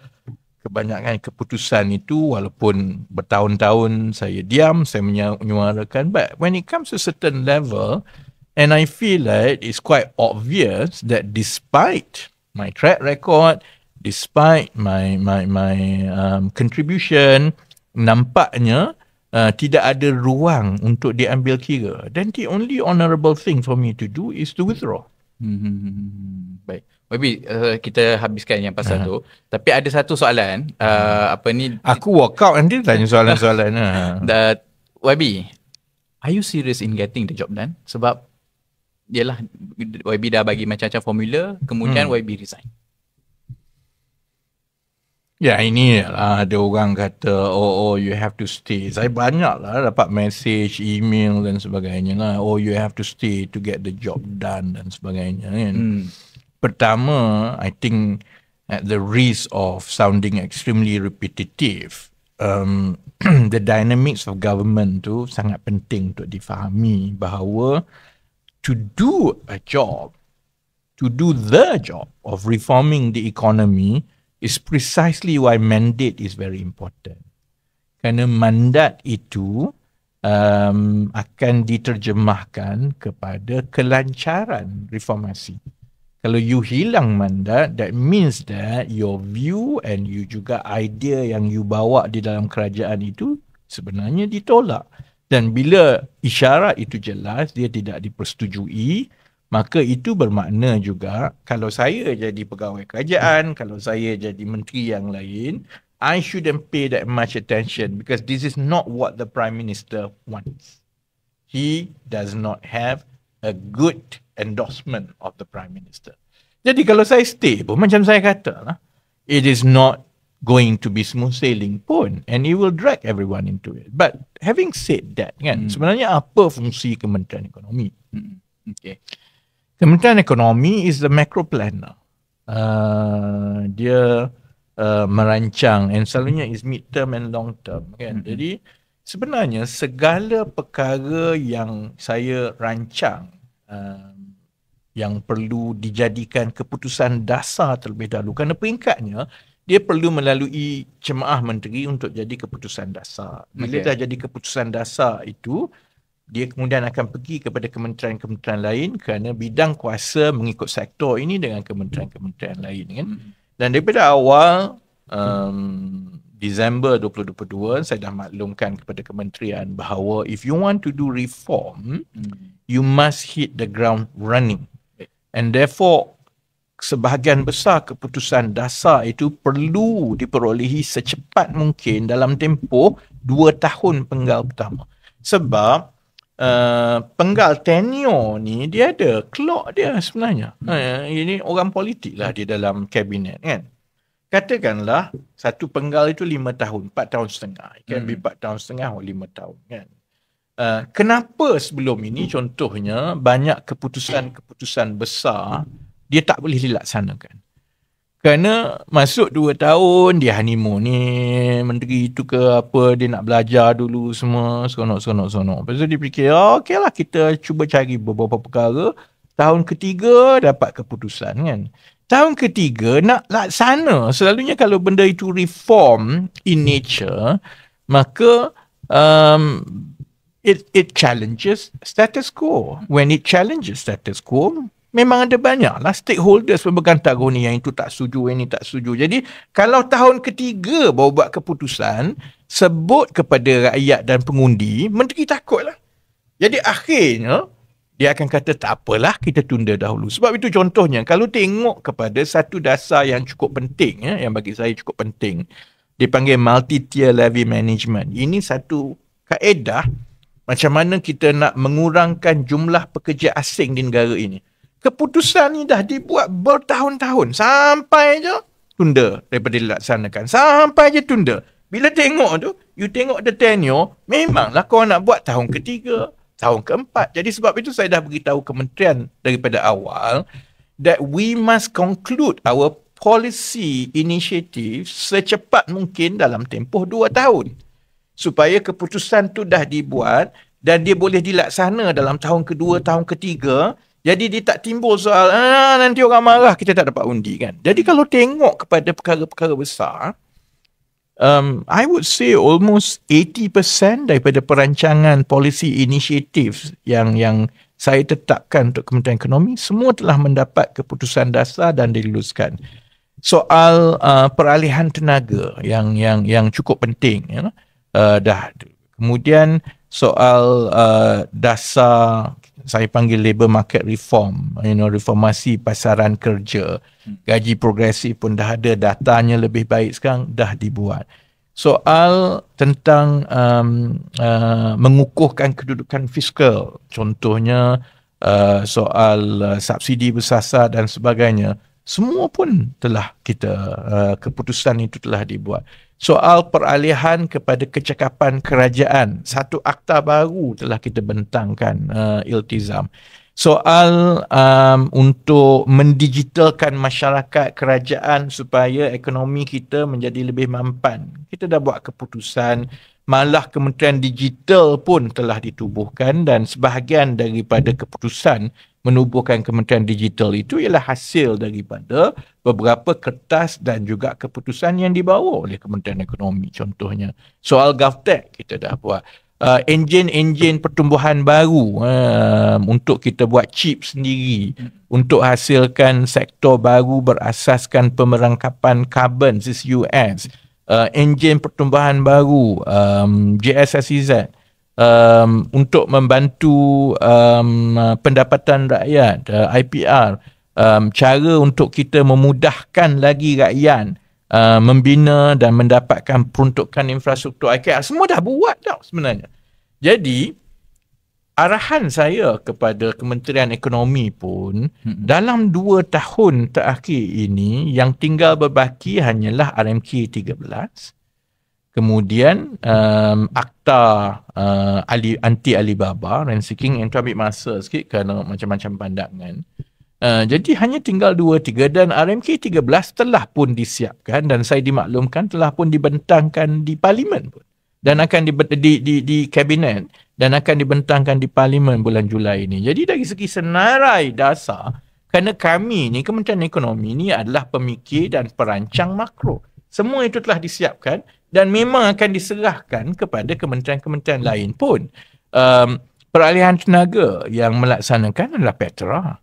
kebanyakan keputusan itu walaupun bertahun-tahun saya diam, saya menyuarakan, but when it comes to certain level, and I feel like it's quite obvious that despite my track record, despite my contribution, nampaknya tidak ada ruang untuk diambil kira. Then the only honourable thing for me to do is to withdraw. Baik. YB, kita habiskan yang pasal tu. Tapi ada satu soalan. Aku walk out nanti tanya soalan-soalan. YB, are you serious in getting the job done? Sebab yalah, YB dah bagi macam-macam formula, kemudian YB resign. Ya, ini lah ada orang kata you have to stay. Saya banyak lah dapat message, email dan sebagainya lah. You have to stay to get the job done dan sebagainya kan. Pertama, I think at the risk of sounding extremely repetitive, the dynamics of government tu sangat penting untuk difahami bahawa to do a job, to do the job of reforming the economy is precisely why mandate is very important. Kerana mandat itu akan diterjemahkan kepada kelancaran reformasi. Kalau you hilang mandat, that means that your view and you juga idea yang you bawa di dalam kerajaan itu sebenarnya ditolak. Dan bila isyarat itu jelas, dia tidak dipersetujui, maka itu bermakna juga kalau saya jadi pegawai kerajaan, kalau saya jadi menteri yang lain, I shouldn't pay that much attention because this is not what the Prime Minister wants. He does not have a good endorsement of the Prime Minister. Jadi kalau saya stay pun macam saya kata lah, it is not going to be smooth sailing pun and it will drag everyone into it. But having said that kan, sebenarnya apa fungsi Kementerian Ekonomi? Okay. Kementerian Ekonomi is the macro planner. Dia merancang and selalunya is mid term and long term kan. Jadi sebenarnya segala perkara yang saya rancang yang perlu dijadikan keputusan dasar terlebih dahulu kerana peringkatnya dia perlu melalui jemaah menteri untuk jadi keputusan dasar. Bila dah jadi keputusan dasar itu, dia kemudian akan pergi kepada kementerian-kementerian lain kerana bidang kuasa mengikut sektor ini dengan kementerian-kementerian lain kan. Dan daripada awal Disember 2022 saya dah maklumkan kepada kementerian bahawa if you want to do reform, you must hit the ground running. And therefore sebahagian besar keputusan dasar itu perlu diperolehi secepat mungkin dalam tempoh 2 tahun penggal pertama. Sebab penggal tenure ni dia ada clock dia sebenarnya. Ini orang politik lah di dalam kabinet kan. Katakanlah satu penggal itu 5 tahun, 4 tahun setengah. It can be 4 tahun setengah atau 5 tahun kan. Kenapa sebelum ini contohnya banyak keputusan-keputusan besar dia tak boleh dilaksanakan? Kerana masuk 2 tahun dia honeymoon ni, menteri itu ke apa, dia nak belajar dulu semua, seronok. Lepas tu dia fikir, okey lah kita cuba cari beberapa perkara, tahun ketiga dapat keputusan kan. Tahun ketiga nak laksana, selalunya kalau benda itu reform in nature, maka it challenges status quo. When it challenges status quo, memang ada banyak lah stakeholders pemegang teguh ni yang itu tak setuju, ini tak setuju. Jadi kalau tahun ketiga baru buat keputusan, sebut kepada rakyat dan pengundi, menteri takut lah. Jadi akhirnya dia akan kata tak apalah kita tunda dahulu. Sebab itu contohnya kalau tengok kepada satu dasar yang cukup penting, yang bagi saya cukup penting, dipanggil multi-tier levy management. Ini satu kaedah macam mana kita nak mengurangkan jumlah pekerja asing di negara ini. Keputusan ni dah dibuat bertahun-tahun. Sampai je tunda daripada dilaksanakan. Sampai je tunda. Bila tengok tu, you tengok the tenure, memanglah kau nak buat tahun ketiga, tahun keempat. Jadi sebab itu saya dah beritahu kementerian daripada awal that we must conclude our policy initiative secepat mungkin dalam tempoh 2 tahun. Supaya keputusan tu dah dibuat dan dia boleh dilaksana dalam tahun kedua, tahun ketiga. Jadi dia tak timbul soal nanti orang marah kita tak dapat undi kan. Jadi kalau tengok kepada perkara-perkara besar, I would say almost 80% daripada perancangan policy initiatives yang saya tetapkan untuk Kementerian Ekonomi semua telah mendapat keputusan dasar dan diluluskan. Soal peralihan tenaga yang cukup penting, dah. Kemudian soal dasar saya panggil labour market reform, reformasi pasaran kerja, gaji progresif pun dah ada, datanya lebih baik sekarang dah dibuat. Soal tentang mengukuhkan kedudukan fiskal, contohnya soal subsidi bersasar dan sebagainya, semua pun telah kita keputusan itu telah dibuat. Soal peralihan kepada kecakapan kerajaan, satu akta baru telah kita bentangkan, Iltizam. Soal untuk mendigitalkan masyarakat kerajaan supaya ekonomi kita menjadi lebih mampan, kita dah buat keputusan. Malah Kementerian Digital pun telah ditubuhkan, dan sebahagian daripada keputusan menubuhkan Kementerian Digital itu ialah hasil daripada beberapa kertas dan juga keputusan yang dibawa oleh Kementerian Ekonomi. Contohnya soal GovTech kita dah buat. Enjin pertumbuhan baru untuk kita buat chip sendiri untuk hasilkan sektor baru berasaskan pemerangkapan karbon CCUS. Enjin pertumbuhan baru JSSEZ untuk membantu pendapatan rakyat, IPR, cara untuk kita memudahkan lagi rakyat membina dan mendapatkan peruntukan infrastruktur IKR, semua dah buat tau sebenarnya. Jadi arahan saya kepada Kementerian Ekonomi pun dalam 2 tahun terakhir ini yang tinggal berbaki hanyalah RMK 13, kemudian akta anti Alibaba, ransaking yang tu ambil masa sikit kerana macam-macam pandangan. Jadi hanya tinggal 2-3 dan RMK 13 telah pun disiapkan dan saya dimaklumkan telah pun dibentangkan di Parlimen pun, dan akan di Kabinet dan akan dibentangkan di Parlimen bulan Julai ini. Jadi dari segi senarai dasar, kerana kami ni Kementerian Ekonomi ni adalah pemikir dan perancang makro, semua itu telah disiapkan dan memang akan diserahkan kepada kementerian-kementerian lain pun. Peralihan tenaga yang melaksanakan adalah Petra.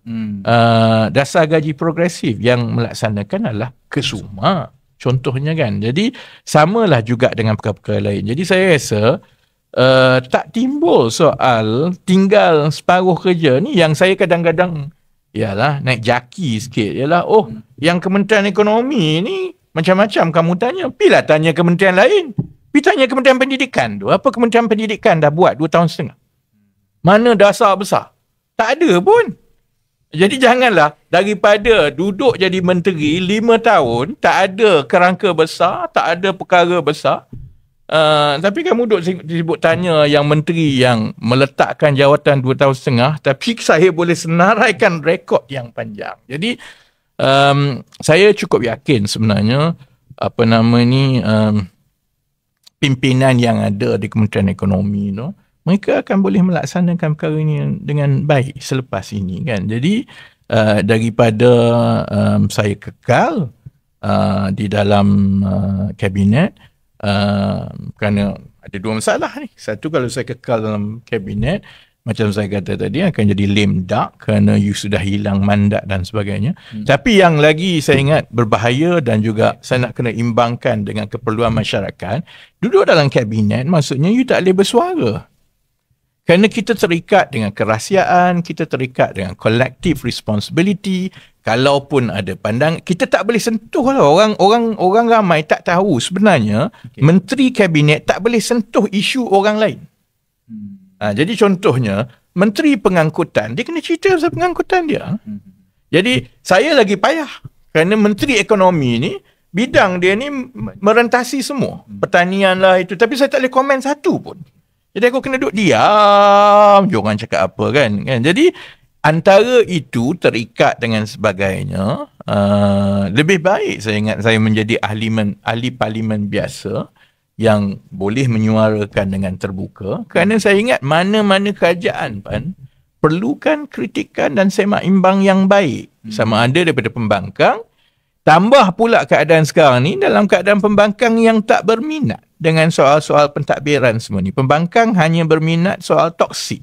Dasar gaji progresif yang melaksanakan adalah Kesuma. Contohnya kan. Jadi samalah juga dengan perkara-perkara lain. Jadi saya rasa tak timbul soal tinggal separuh kerja ni. Yang saya kadang-kadang ialah naik jaki sikit. Ialah yang Kementerian Ekonomi ni macam-macam kamu tanya. Pilah tanya kementerian lain. Pergi tanya Kementerian Pendidikan tu. Apa Kementerian Pendidikan dah buat 2 tahun setengah? Mana dasar besar? Tak ada pun. Jadi janganlah daripada duduk jadi menteri 5 tahun, tak ada kerangka besar, tak ada perkara besar. Tapi kamu duduk sibuk tanya yang menteri yang meletakkan jawatan 2 tahun setengah, tapi saya boleh senaraikan rekod yang panjang. Jadi saya cukup yakin sebenarnya pimpinan yang ada di Kementerian Ekonomi tu, mereka akan boleh melaksanakan perkara ini dengan baik selepas ini kan. Jadi daripada saya kekal di dalam kabinet, kerana ada 2 masalah ni. Satu, kalau saya kekal dalam kabinet, macam saya kata tadi, akan jadi lame duck kerana you sudah hilang mandat dan sebagainya. Tapi yang lagi saya ingat berbahaya dan juga saya nak kena imbangkan dengan keperluan masyarakat, duduk dalam kabinet maksudnya you tak boleh bersuara. Kerana kita terikat dengan kerahsiaan, kita terikat dengan collective responsibility. Kalaupun ada pandangan, kita tak boleh sentuh lah. Orang ramai tak tahu sebenarnya menteri kabinet tak boleh sentuh isu orang lain. Jadi contohnya, menteri pengangkutan, dia kena cerita pasal pengangkutan dia. Jadi saya lagi payah. Kerana menteri ekonomi ni, bidang dia ni merentasi semua. Pertanian lah itu. Tapi saya tak boleh komen satu pun. Jadi aku kena duduk diam, jangan cakap apa kan. Jadi antara itu terikat dengan sebagainya, lebih baik saya ingat saya menjadi ahli parlimen biasa yang boleh menyuarakan dengan terbuka. Kerana saya ingat mana-mana kerajaan pun perlukan kritikan dan semak imbang yang baik. Sama ada daripada pembangkang, tambah pula keadaan sekarang ni dalam keadaan pembangkang yang tak berminat dengan soal-soal pentadbiran semua ni. Pembangkang hanya berminat soal toksik,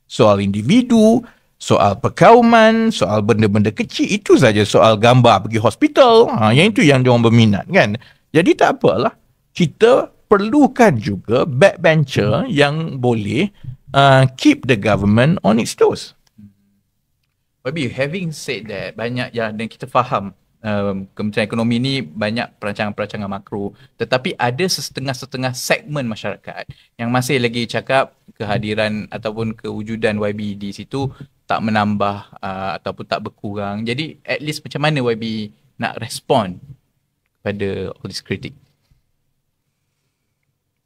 soal individu, soal perkauman, soal benda-benda kecil. Itu saja, soal gambar pergi hospital. Yang itu yang diorang berminat kan. Jadi tak apalah. Kita perlukan juga backbencher yang boleh keep the government on its toes. Babi, having said that, banyak yang dan kita faham Kementerian Ekonomi ni banyak perancangan-perancangan makro, tetapi ada setengah-setengah segmen masyarakat yang masih lagi cakap kehadiran ataupun kewujudan YB di situ tak menambah ataupun tak berkurang. Jadi at least macam mana YB nak respond pada all this critic?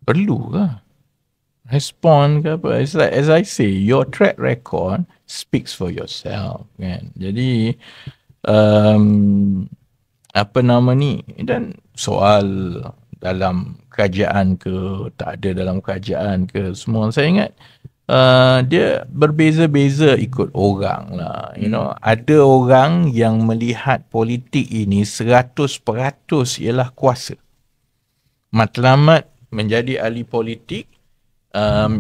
Perlu ke respond ke apa? It's like, as I say, your track record speaks for yourself kan. Jadi apa nama ni, dan soal dalam kerajaan ke tak ada dalam kerajaan ke, semua saya ingat dia berbeza-beza ikut orang lah. You know, ada orang yang melihat politik ini 100% ialah kuasa. Matlamat menjadi ahli politik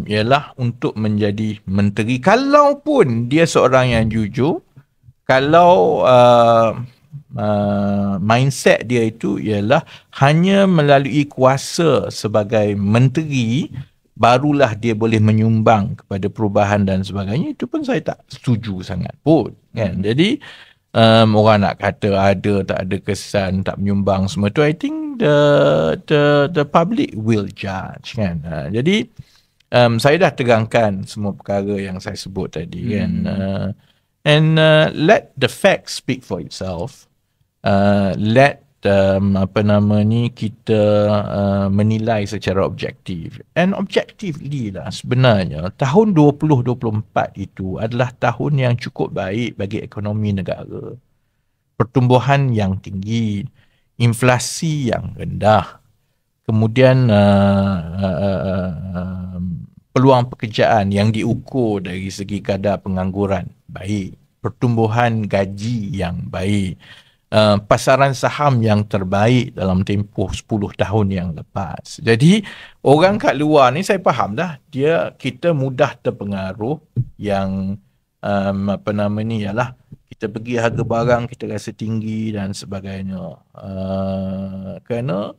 ialah untuk menjadi menteri, kalaupun dia seorang yang jujur, kalau mindset dia itu ialah hanya melalui kuasa sebagai menteri barulah dia boleh menyumbang kepada perubahan dan sebagainya, itu pun saya tak setuju sangat pun kan. Jadi orang nak kata ada tak ada kesan, tak menyumbang semua tu, I think the public will judge kan. Jadi saya dah terangkan semua perkara yang saya sebut tadi kan. And let the facts speak for itself. Let apa nama ni, kita menilai secara objektif. And objectively lah, sebenarnya tahun 2024 itu adalah tahun yang cukup baik bagi ekonomi negara. Pertumbuhan yang tinggi, inflasi yang rendah, kemudian peluang pekerjaan yang diukur dari segi kadar pengangguran baik, pertumbuhan gaji yang baik, pasaran saham yang terbaik dalam tempoh 10 tahun yang lepas. Jadi orang kat luar ni saya faham dah, kita mudah terpengaruh yang apa nama ni ialah kita pergi harga barang kita rasa tinggi dan sebagainya. Kerana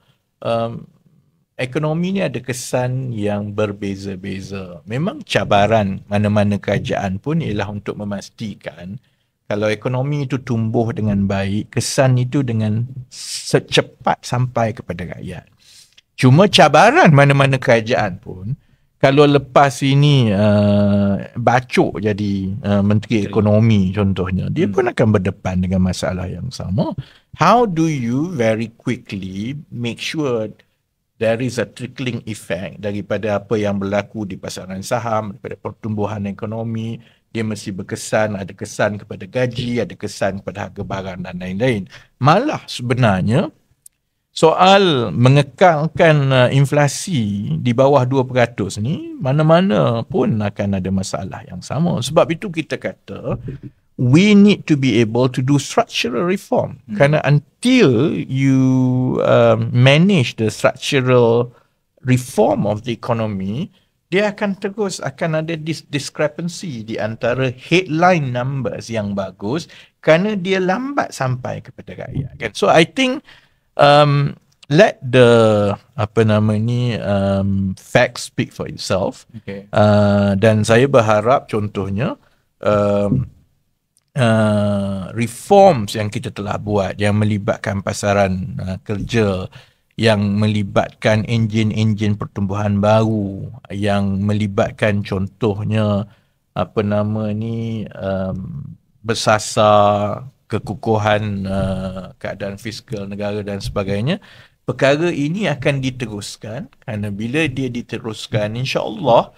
ekonomi ni ada kesan yang berbeza-beza. Memang cabaran mana-mana kerajaan pun ialah untuk memastikan kalau ekonomi itu tumbuh dengan baik, kesan itu dengan secepat sampai kepada rakyat. Cuma cabaran mana-mana kerajaan pun, kalau lepas ini bacok jadi Menteri Ekonomi contohnya, dia pun akan berdepan dengan masalah yang sama. How do you very quickly make sure there is a trickling effect daripada apa yang berlaku di pasaran saham, daripada pertumbuhan ekonomi, dia mesti berkesan, ada kesan kepada gaji, ada kesan kepada harga barang dan lain-lain. Malah sebenarnya soal mengekalkan inflasi di bawah 2% ni, mana-mana pun akan ada masalah yang sama. Sebab itu kita kata we need to be able to do structural reform. Kerana until you manage the structural reform of the economy, dia akan terus akan ada discrepancy di antara headline numbers yang bagus kerana dia lambat sampai kepada rakyat kan. So I think let the apa nama ni facts speak for itself. Okay. Dan saya berharap contohnya reforms yang kita telah buat yang melibatkan pasaran kerja, yang melibatkan enjin-enjin pertumbuhan baru, yang melibatkan contohnya apa nama ni bersasar kekukuhan keadaan fiskal negara dan sebagainya. Perkara ini akan diteruskan kerana bila dia diteruskan, insya-Allah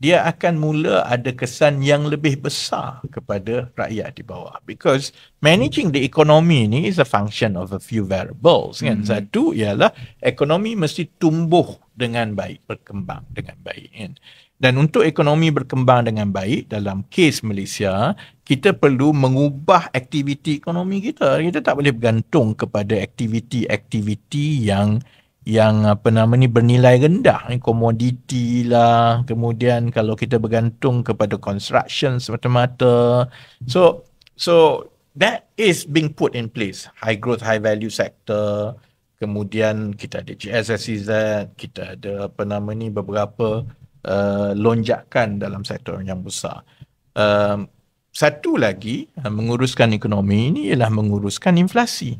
dia akan mula ada kesan yang lebih besar kepada rakyat di bawah. Because managing the economy ni is a function of a few variables. Kan? Satu ialah ekonomi mesti tumbuh dengan baik, berkembang dengan baik. Kan? Dan untuk ekonomi berkembang dengan baik, dalam kes Malaysia, kita perlu mengubah aktiviti ekonomi kita. Kita tak boleh bergantung kepada aktiviti-aktiviti yang apa nama ni bernilai rendah, ni komoditi lah, kemudian kalau kita bergantung kepada construction semata-mata, so that is being put in place, high growth high value sector, kemudian kita ada GSSZ, kita ada apa nama ni beberapa lonjakan dalam sektor yang besar. Satu lagi menguruskan ekonomi ini ialah menguruskan inflasi.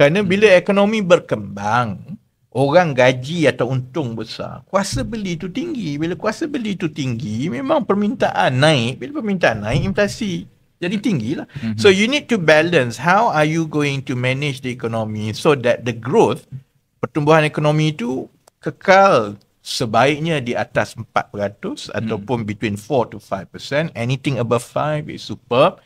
Kerana bila ekonomi berkembang, orang gaji atau untung besar, kuasa beli tu tinggi. Bila kuasa beli tu tinggi, memang permintaan naik. Bila permintaan naik, inflasi jadi tinggi lah. So you need to balance. How are you going to manage the economy so that the growth, pertumbuhan ekonomi itu kekal sebaiknya di atas 4% ataupun between 4 to 5%. Anything above 5 is superb.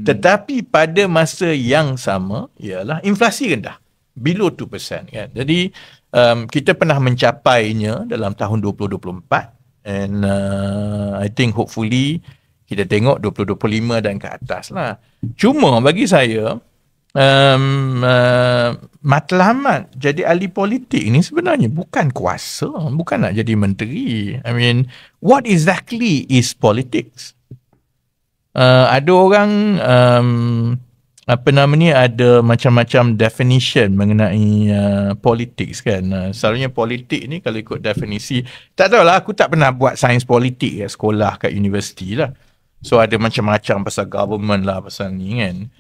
Tetapi pada masa yang sama ialah inflasi rendah, below 2%, kan. Jadi kita pernah mencapainya dalam tahun 2024, and I think hopefully kita tengok 2025 dan ke atas lah. Cuma bagi saya matlamat jadi ahli politik ni sebenarnya bukan kuasa, bukan nak jadi menteri. I mean, what exactly is politics? Ada orang ada macam-macam definition mengenai politics, kan. Selalunya politik ni kalau ikut definisi, tak tahulah, aku tak pernah buat sains politik kat sekolah, kat universiti lah. So ada macam-macam pasal government lah, pasal ni, kan.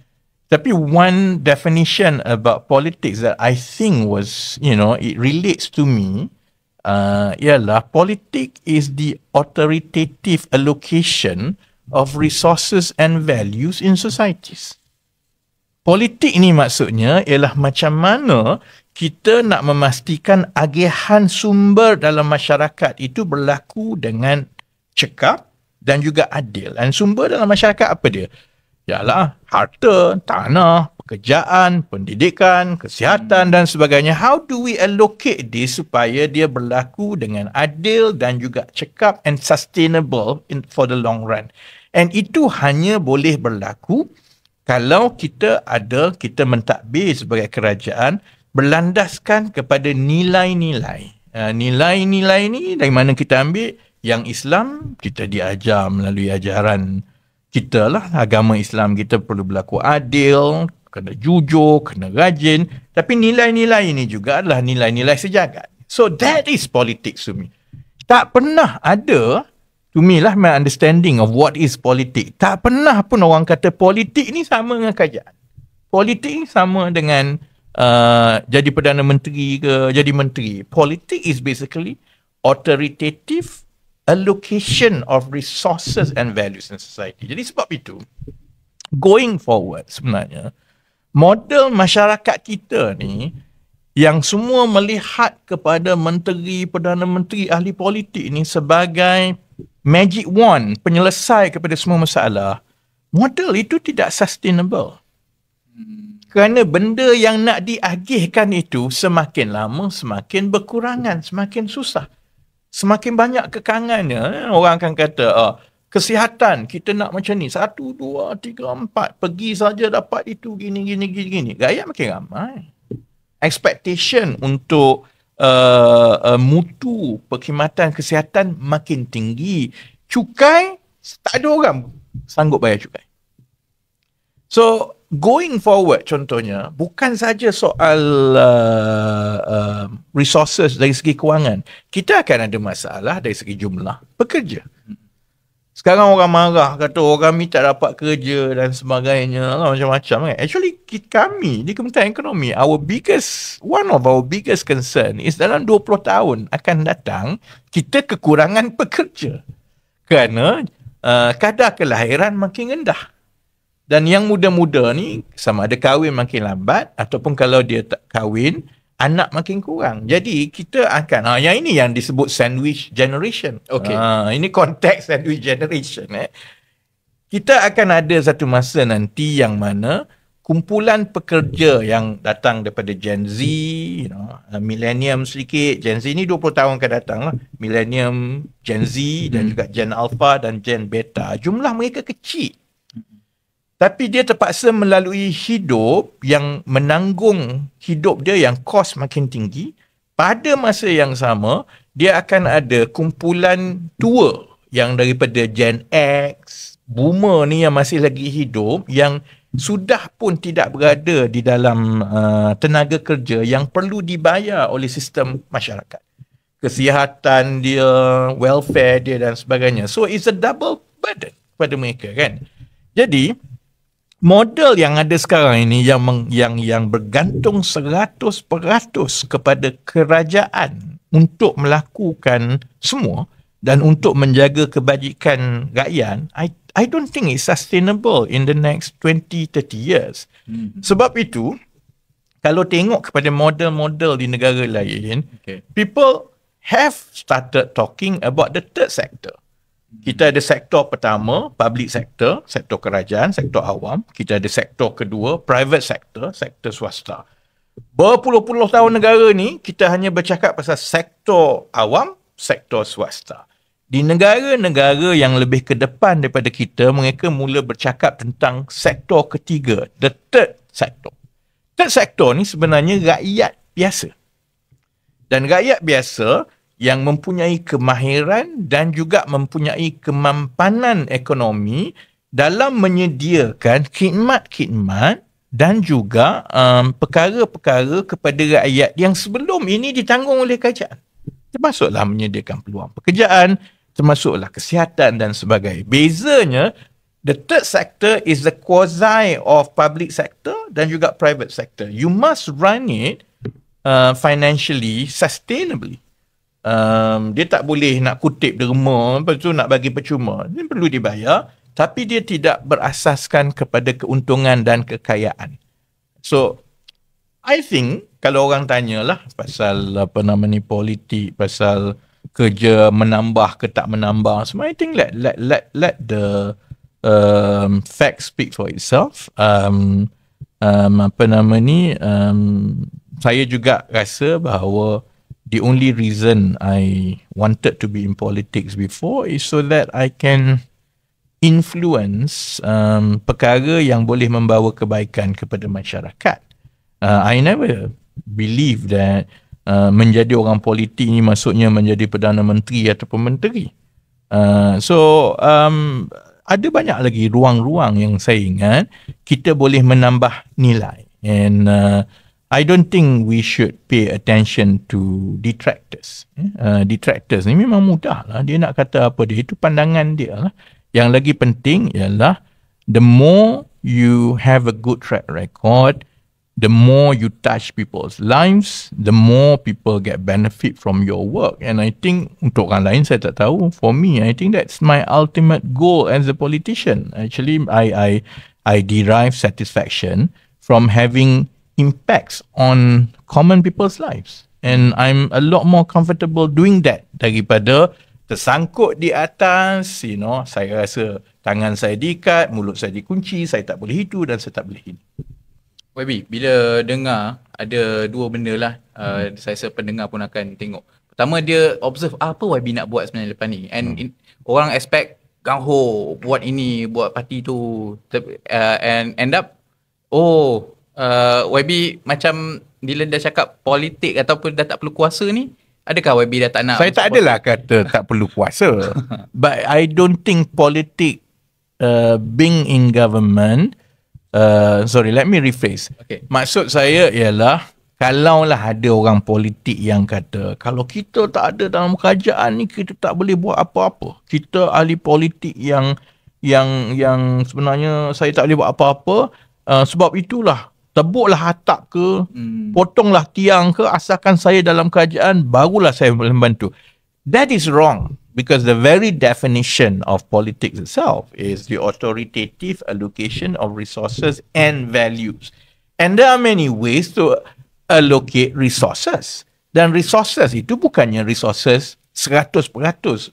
Tapi one definition about politics that I think was, it relates to me, ialah politik is the authoritative allocation of resources and values in societies. Politik ni maksudnya ialah macam mana kita nak memastikan agihan sumber dalam masyarakat itu berlaku dengan cekap dan juga adil. Dan sumber dalam masyarakat apa dia? Ialah harta, tanah, pekerjaan, pendidikan, kesihatan dan sebagainya. How do we allocate this supaya dia berlaku dengan adil dan juga cekap and sustainable for the long run? And itu hanya boleh berlaku kalau kita mentadbir sebagai kerajaan berlandaskan kepada nilai-nilai. Nilai-nilai ni dari mana kita ambil? Yang Islam kita diajar melalui ajaran kita lah. Agama Islam kita perlu berlaku adil, kena jujur, kena rajin. Tapi nilai-nilai ini juga adalah nilai-nilai sejagat. So that is politics to me. Tak pernah ada, to me lah, my understanding of what is politik. Tak pernah pun orang kata politik ni sama dengan kerajaan. Politik ni sama dengan jadi Perdana Menteri ke jadi menteri. Politik is basically authoritative allocation of resources and values in society. Jadi sebab itu, going forward sebenarnya, model masyarakat kita ni yang semua melihat kepada menteri, Perdana Menteri, ahli politik ni sebagai magic wand, penyelesai kepada semua masalah, model itu tidak sustainable. Kerana benda yang nak diagihkan itu semakin lama semakin berkurangan, semakin susah. Semakin banyak kekangannya, orang akan kata, kesihatan kita nak macam ni, 1, 2, 3, 4, pergi saja dapat itu, gini. Rakyat makin ramai. Expectation untuk mutu perkhidmatan kesihatan makin tinggi. Cukai, tak ada orang sanggup bayar cukai. So, going forward contohnya, bukan saja soal resources dari segi kewangan. Kita akan ada masalah dari segi jumlah pekerja. Sekarang orang marah, kata orang ni tak dapat kerja dan sebagainya, macam-macam, kan. Actually, kami di Kementerian Ekonomi, one of our biggest concern is dalam 20 tahun akan datang, kita kekurangan pekerja. Kerana kadar kelahiran makin rendah. Dan yang muda-muda ni sama ada kahwin makin lambat ataupun kalau dia tak kahwin, anak makin kurang. Jadi kita akan, yang ini yang disebut sandwich generation. Okay. Ini konteks sandwich generation. Kita akan ada satu masa nanti yang mana kumpulan pekerja yang datang daripada Gen Z, millennium sedikit, Gen Z ni 20 tahun akan datang lah. Millennium, Gen Z dan juga Gen Alpha dan Gen Beta. Jumlah mereka kecil. Tapi dia terpaksa melalui hidup yang menanggung hidup dia yang kos makin tinggi. Pada masa yang sama, dia akan ada kumpulan tua yang daripada Gen X, boomer ni yang masih lagi hidup, yang sudah pun tidak berada di dalam tenaga kerja yang perlu dibayar oleh sistem masyarakat. Kesihatan dia, welfare dia dan sebagainya. So it's a double burden kepada mereka, kan. Jadi, model yang ada sekarang ini yang bergantung 100% kepada kerajaan untuk melakukan semua dan untuk menjaga kebajikan rakyat, I don't think it's sustainable in the next 20-30 years. Sebab itu, kalau tengok kepada model-model di negara lain, people have started talking about the third sector. Kita ada sektor pertama, public sector, sektor kerajaan, sektor awam. Kita ada sektor kedua, private sector, sektor swasta. Berpuluh-puluh tahun negara ni, kita hanya bercakap pasal sektor awam, sektor swasta. Di negara-negara yang lebih ke depan daripada kita, mereka mula bercakap tentang sektor ketiga, the third sector. Third sector ni sebenarnya rakyat biasa. Dan rakyat biasa yang mempunyai kemahiran dan juga mempunyai kemampanan ekonomi dalam menyediakan khidmat-khidmat dan juga perkara-perkara kepada rakyat yang sebelum ini ditanggung oleh kerajaan. Termasuklah menyediakan peluang pekerjaan, termasuklah kesihatan dan sebagainya. Bezanya, the third sector is the quasi of public sector dan juga private sector. You must run it financially sustainably. Dia tak boleh nak kutip derma, lepas tu nak bagi percuma. Dia perlu dibayar, tapi dia tidak berasaskan kepada keuntungan dan kekayaan. So, I think kalau orang tanyalah pasal politik, pasal kerja menambah ke tak menambah, semua, I think let the facts speak for itself. Saya juga rasa bahawa the only reason I wanted to be in politics before is so that I can influence perkara yang boleh membawa kebaikan kepada masyarakat. I never believe that menjadi orang politik ni maksudnya menjadi Perdana Menteri ataupun Menteri. Ada banyak lagi ruang-ruang yang saya ingat kita boleh menambah nilai. And I don't think we should pay attention to detractors. Detractors ni memang mudah lah. Dia nak kata apa dia, itu pandangan dia lah. Yang lagi penting ialah the more you have a good track record, the more you touch people's lives, the more people get benefit from your work. And I think untuk orang lain saya tak tahu. For me, I think that's my ultimate goal as a politician. Actually, I derive satisfaction from having impacts on common people's lives. And I'm a lot more comfortable doing that daripada tersangkut di atas, saya rasa tangan saya diikat, mulut saya dikunci, saya tak boleh itu dan saya tak boleh ini. YB, bila dengar ada dua benda lah, saya rasa pendengar pun akan tengok. Pertama, dia observe apa YB nak buat sebenarnya lepas ni. And orang expect, Gangho buat ini, buat parti tu, and end up, YB macam bila dah cakap politik ataupun dah tak perlu kuasa ni, adakah YB dah tak nak? Saya tak adalah kata tak perlu kuasa. But I don't think politik being in government, let me rephrase. Okay. Maksud saya ialah, kalaulah ada orang politik yang kata, kalau kita tak ada dalam kerajaan ni, kita tak boleh buat apa-apa. Kita ahli politik yang sebenarnya saya tak boleh buat apa-apa, sebab itulah tebuklah atap ke, potonglah tiang ke, asalkan saya dalam kerajaan, barulah saya boleh membantu. That is wrong, because the very definition of politics itself is the authoritative allocation of resources and values. And there are many ways to allocate resources. Dan resources itu bukannya resources 100%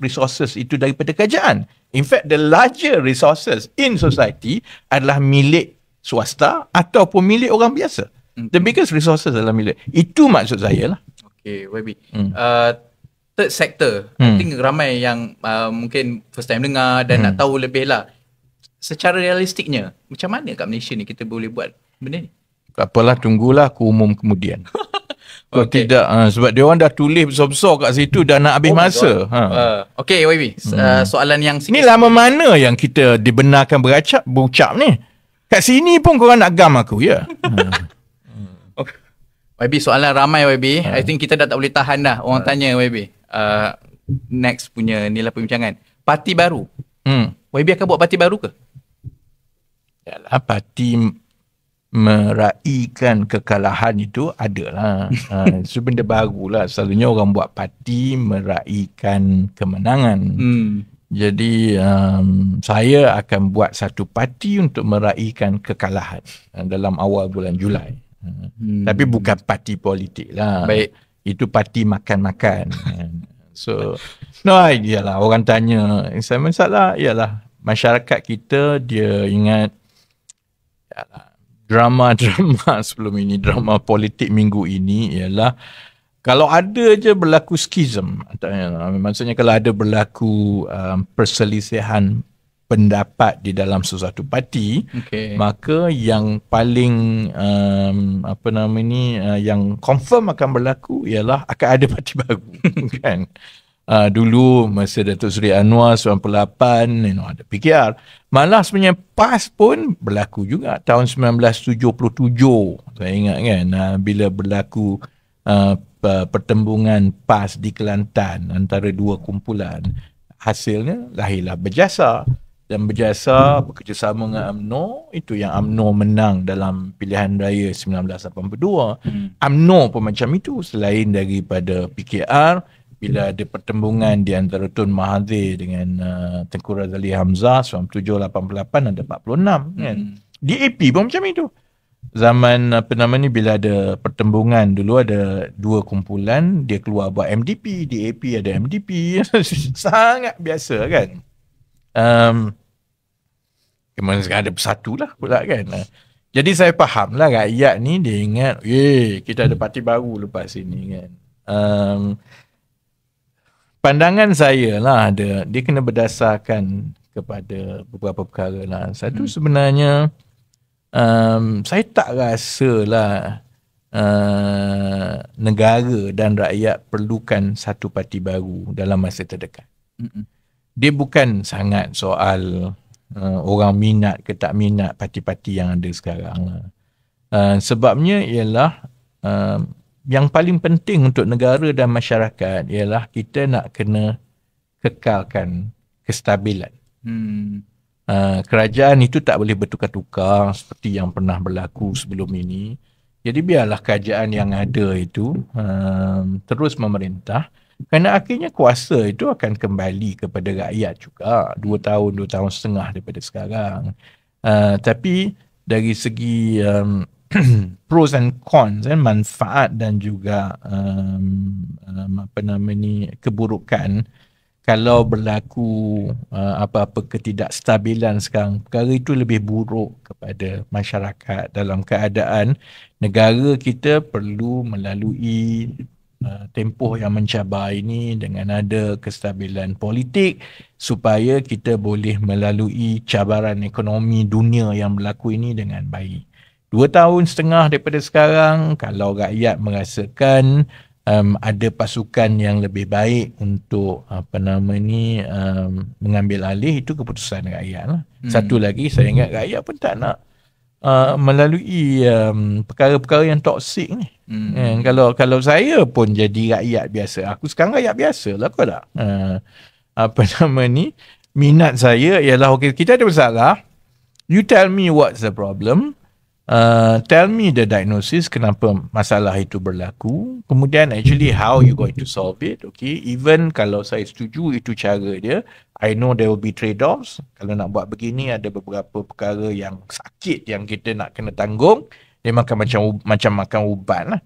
resources itu daripada kerajaan. In fact, the larger resources in society adalah milik swasta ataupun milik orang biasa. The biggest resources adalah milik. Itu maksud saya lah. Okay, YB. Third sector, I think ramai yang mungkin first time dengar dan nak tahu lebih lah. Secara realistiknya, macam mana kat Malaysia ni kita boleh buat benda ni? Tak apalah, tunggulah aku umum kemudian. Kalau tidak, sebab dia orang dah tulis besar-besar kat situ, dah nak habis masa. Okay, YB. Soalan yang sikit. Ni lama mana yang kita dibenarkan berucap ni? Kat sini pun korang nak gam aku, ya? YB, soalan ramai YB. I think kita dah tak boleh tahan dah. Orang tanya YB. Next punya nilai perbincangan. Parti baru. YB akan buat parti baru ke? Yalah, parti meraihkan kekalahan itu adalah itu benda barulah. Selalunya orang buat parti meraihkan kemenangan. Jadi saya akan buat satu parti untuk meraihkan kekalahan dalam awal bulan Julai. Tapi bukan parti politik lah. Baik. Itu parti makan-makan. So no idea lah. Orang tanya saya masalah ialah masyarakat kita dia ingat drama-drama sebelum ini, drama politik minggu ini ialah kalau ada je berlaku skism, maksudnya kalau ada berlaku perselisihan pendapat di dalam sesuatu parti, maka yang paling yang confirm akan berlaku ialah akan ada parti baru. Kan? Dulu masa Datuk Seri Anwar 98 ada PKR, malah sebenarnya PAS pun berlaku juga tahun 1977 saya ingat kan, bila berlaku pertembungan PAS di Kelantan antara dua kumpulan, hasilnya lahirlah Berjasa, dan Berjasa bekerjasama dengan UMNO. Itu yang UMNO menang dalam pilihan raya 1982. UMNO pun macam itu, selain daripada PKR, bila ada pertembungan di antara Tun Mahathir dengan Tengku Razali Hamzah 97-88 ada 46 kan. DAP pun macam itu. Zaman bila ada pertembungan dulu ada dua kumpulan, dia keluar buat MDP, DAP ada MDP. Sangat biasa kan. Kemudian sekarang ada bersatu lah pula kan. Jadi saya faham lah rakyat ni dia ingat kita ada parti baru lepas ini kan. Pandangan saya lah dia kena berdasarkan kepada beberapa perkara lah. Satu sebenarnya saya tak rasa lah negara dan rakyat perlukan satu parti baru dalam masa terdekat. Dia bukan sangat soal orang minat ke tak minat parti-parti yang ada sekarang. Sebabnya ialah yang paling penting untuk negara dan masyarakat ialah kita nak kena kekalkan kestabilan. Kerajaan itu tak boleh bertukar-tukar seperti yang pernah berlaku sebelum ini. Jadi biarlah kerajaan yang ada itu terus memerintah, kerana akhirnya kuasa itu akan kembali kepada rakyat juga 2 tahun setengah daripada sekarang. Tapi dari segi pros and cons, manfaat dan juga keburukan, kalau berlaku apa-apa ketidakstabilan sekarang, perkara itu lebih buruk kepada masyarakat dalam keadaan negara kita perlu melalui tempoh yang mencabar ini dengan ada kestabilan politik supaya kita boleh melalui cabaran ekonomi dunia yang berlaku ini dengan baik. 2 tahun setengah daripada sekarang, kalau rakyat merasakan ada pasukan yang lebih baik untuk mengambil alih, itu keputusan rakyat lah. Satu lagi, saya ingat rakyat pun tak nak melalui perkara-perkara yang toksik ni. Kalau saya pun jadi rakyat biasa, aku sekarang rakyat biasa lah, kau tak? Minat saya ialah, okay, kita ada masalah, you tell me what's the problem. Tell me the diagnosis, kenapa masalah itu berlaku, kemudian actually how you going to solve it. Okay, even kalau saya setuju itu cara dia, I know there will be trade-offs. Kalau nak buat begini, ada beberapa perkara yang sakit yang kita nak kena tanggung. Dia makan macam makan ubat lah.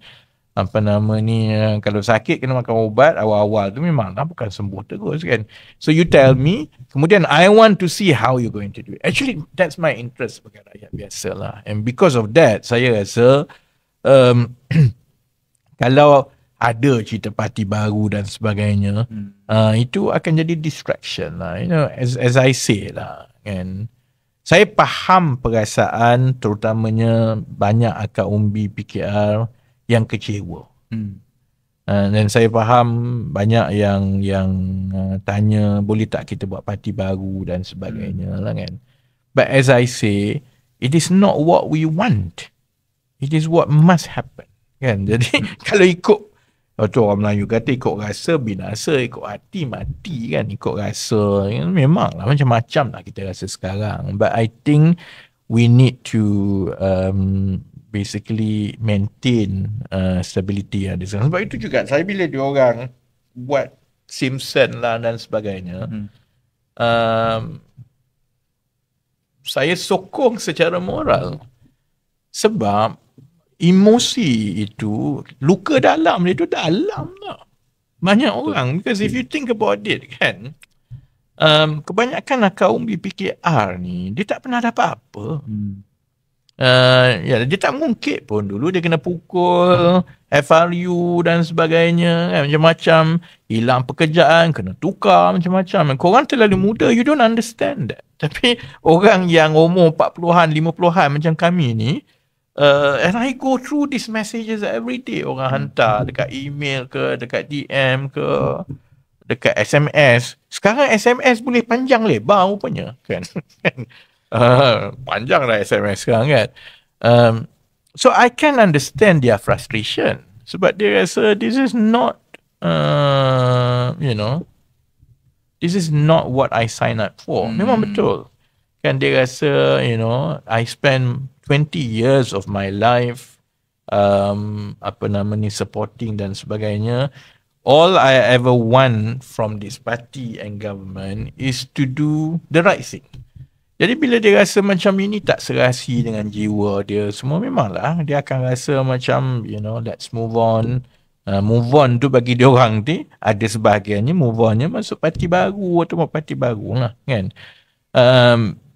Kalau sakit kena makan ubat, awal-awal tu memanglah bukan sembuh terus kan. So you tell me, kemudian I want to see how you going to do it. Actually that's my interest sebagai rakyat biasa lah. And because of that, saya rasa kalau ada cerita parti baru dan sebagainya, itu akan jadi distraction lah. You know, as I say lah kan. Saya faham perasaan terutamanya banyak akar umbi PKR yang kecewa. Dan saya faham banyak yang tanya boleh tak kita buat parti baru dan sebagainya lah kan. But as I say, it is not what we want. It is what must happen kan. Jadi kalau ikut orang Melayu kata ikut rasa binasa, ikut hati mati kan. Ikut rasa memanglah macam-macam lah kita rasa sekarang. But I think we need to basically maintain stability di sana. Sebab itu juga saya bila diorang buat Simpson lah dan sebagainya, saya sokong secara moral. Sebab emosi itu, luka dalam dia tu dalam lah. Banyak orang, because if you think about it kan, kebanyakan kaum BPKR ni, dia tak pernah dapat apa. Dia tak mungkin pun dulu dia kena pukul, FRU dan sebagainya kan, macam-macam, hilang pekerjaan, kena tukar macam-macam. Korang terlalu muda, you don't understand that. Tapi orang yang umur 40-an, 50-an macam kami ni, and I go through these messages every day. Orang hantar dekat email ke, dekat DM ke, dekat SMS. Sekarang SMS boleh panjang lebar rupanya kan. Panjang lah SMS sekarang kan. So I can understand their frustration. Sebab dia rasa this is not this is not what I sign up for. Memang betul. Kan dia rasa, I spend 20 years of my life supporting dan sebagainya. All I ever want from this party and government is to do the right thing. Jadi bila dia rasa macam ini tak serasi dengan jiwa dia semua, memanglah dia akan rasa macam, let's move on. Move on tu bagi dia orang ni, ada sebahagiannya move onnya masuk parti baru atau parti baru lah kan.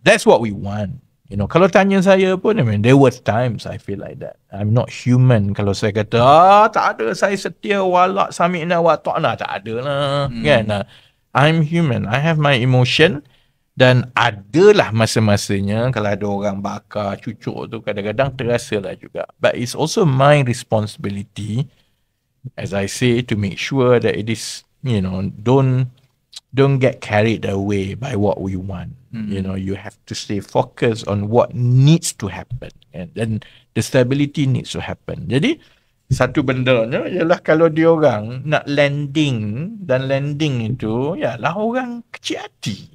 That's what we want. Kalau tanya saya pun, there were times I feel like that. I'm not human kalau saya kata, tak ada saya setia walak sami'na wa ta'na, tak ada lah kan. I'm human. I have my emotion. Dan adalah masa-masanya kalau ada orang bakar, cucuk tu kadang-kadang terasa lah juga. But it's also my responsibility, as I say, to make sure that it is, don't get carried away by what we want. You have to stay focused on what needs to happen. And then the stability needs to happen. Jadi, satu bendanya ialah kalau dia orang nak landing, dan landing itu, ialah orang kecil hati.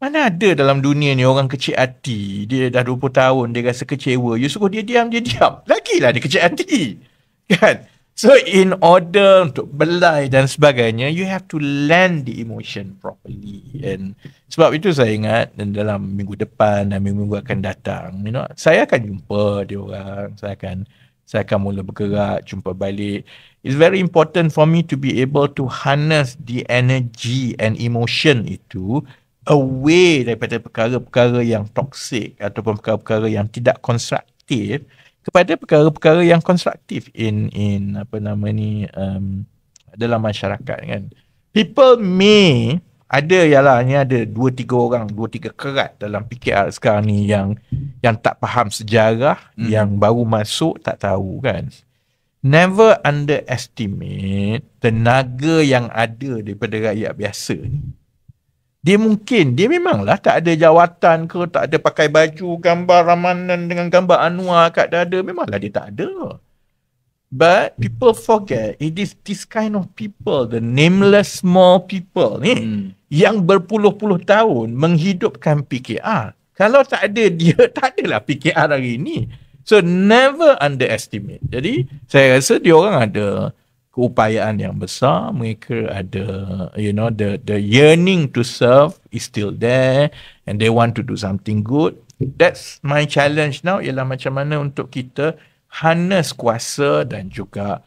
Mana ada dalam dunia ni orang kecil hati, dia dah 20 tahun, dia rasa kecewa. You suruh dia diam, dia diam. Lagilah dia kecil hati. Kan? So, in order untuk belai dan sebagainya, you have to land the emotion properly. And sebab itu saya ingat, dalam minggu depan dan minggu akan datang, saya akan jumpa dia orang. Saya akan mula bergerak, jumpa balik. It's very important for me to be able to harness the energy and emotion itu away daripada perkara-perkara yang toksik ataupun perkara-perkara yang tidak konstruktif kepada perkara-perkara yang konstruktif in dalam masyarakat kan. People may ada ni ada 2-3 orang, 2-3 kerat dalam PKR sekarang ni yang tak faham sejarah, yang baru masuk tak tahu kan. Never underestimate tenaga yang ada daripada rakyat biasa ni. Dia memanglah tak ada jawatan ke, tak ada pakai baju gambar Ramanan dengan gambar Anwar kat dada, memanglah dia tak ada. But people forget, it is this kind of people, the nameless small people ni, yang berpuluh-puluh tahun menghidupkan PKR. Kalau tak ada dia, tak adalah PKR hari ni. So never underestimate. Jadi saya rasa dia orang ada keupayaan yang besar, mereka ada the yearning to serve is still there and they want to do something good. That's my challenge now, ialah macam mana untuk kita harness kuasa dan juga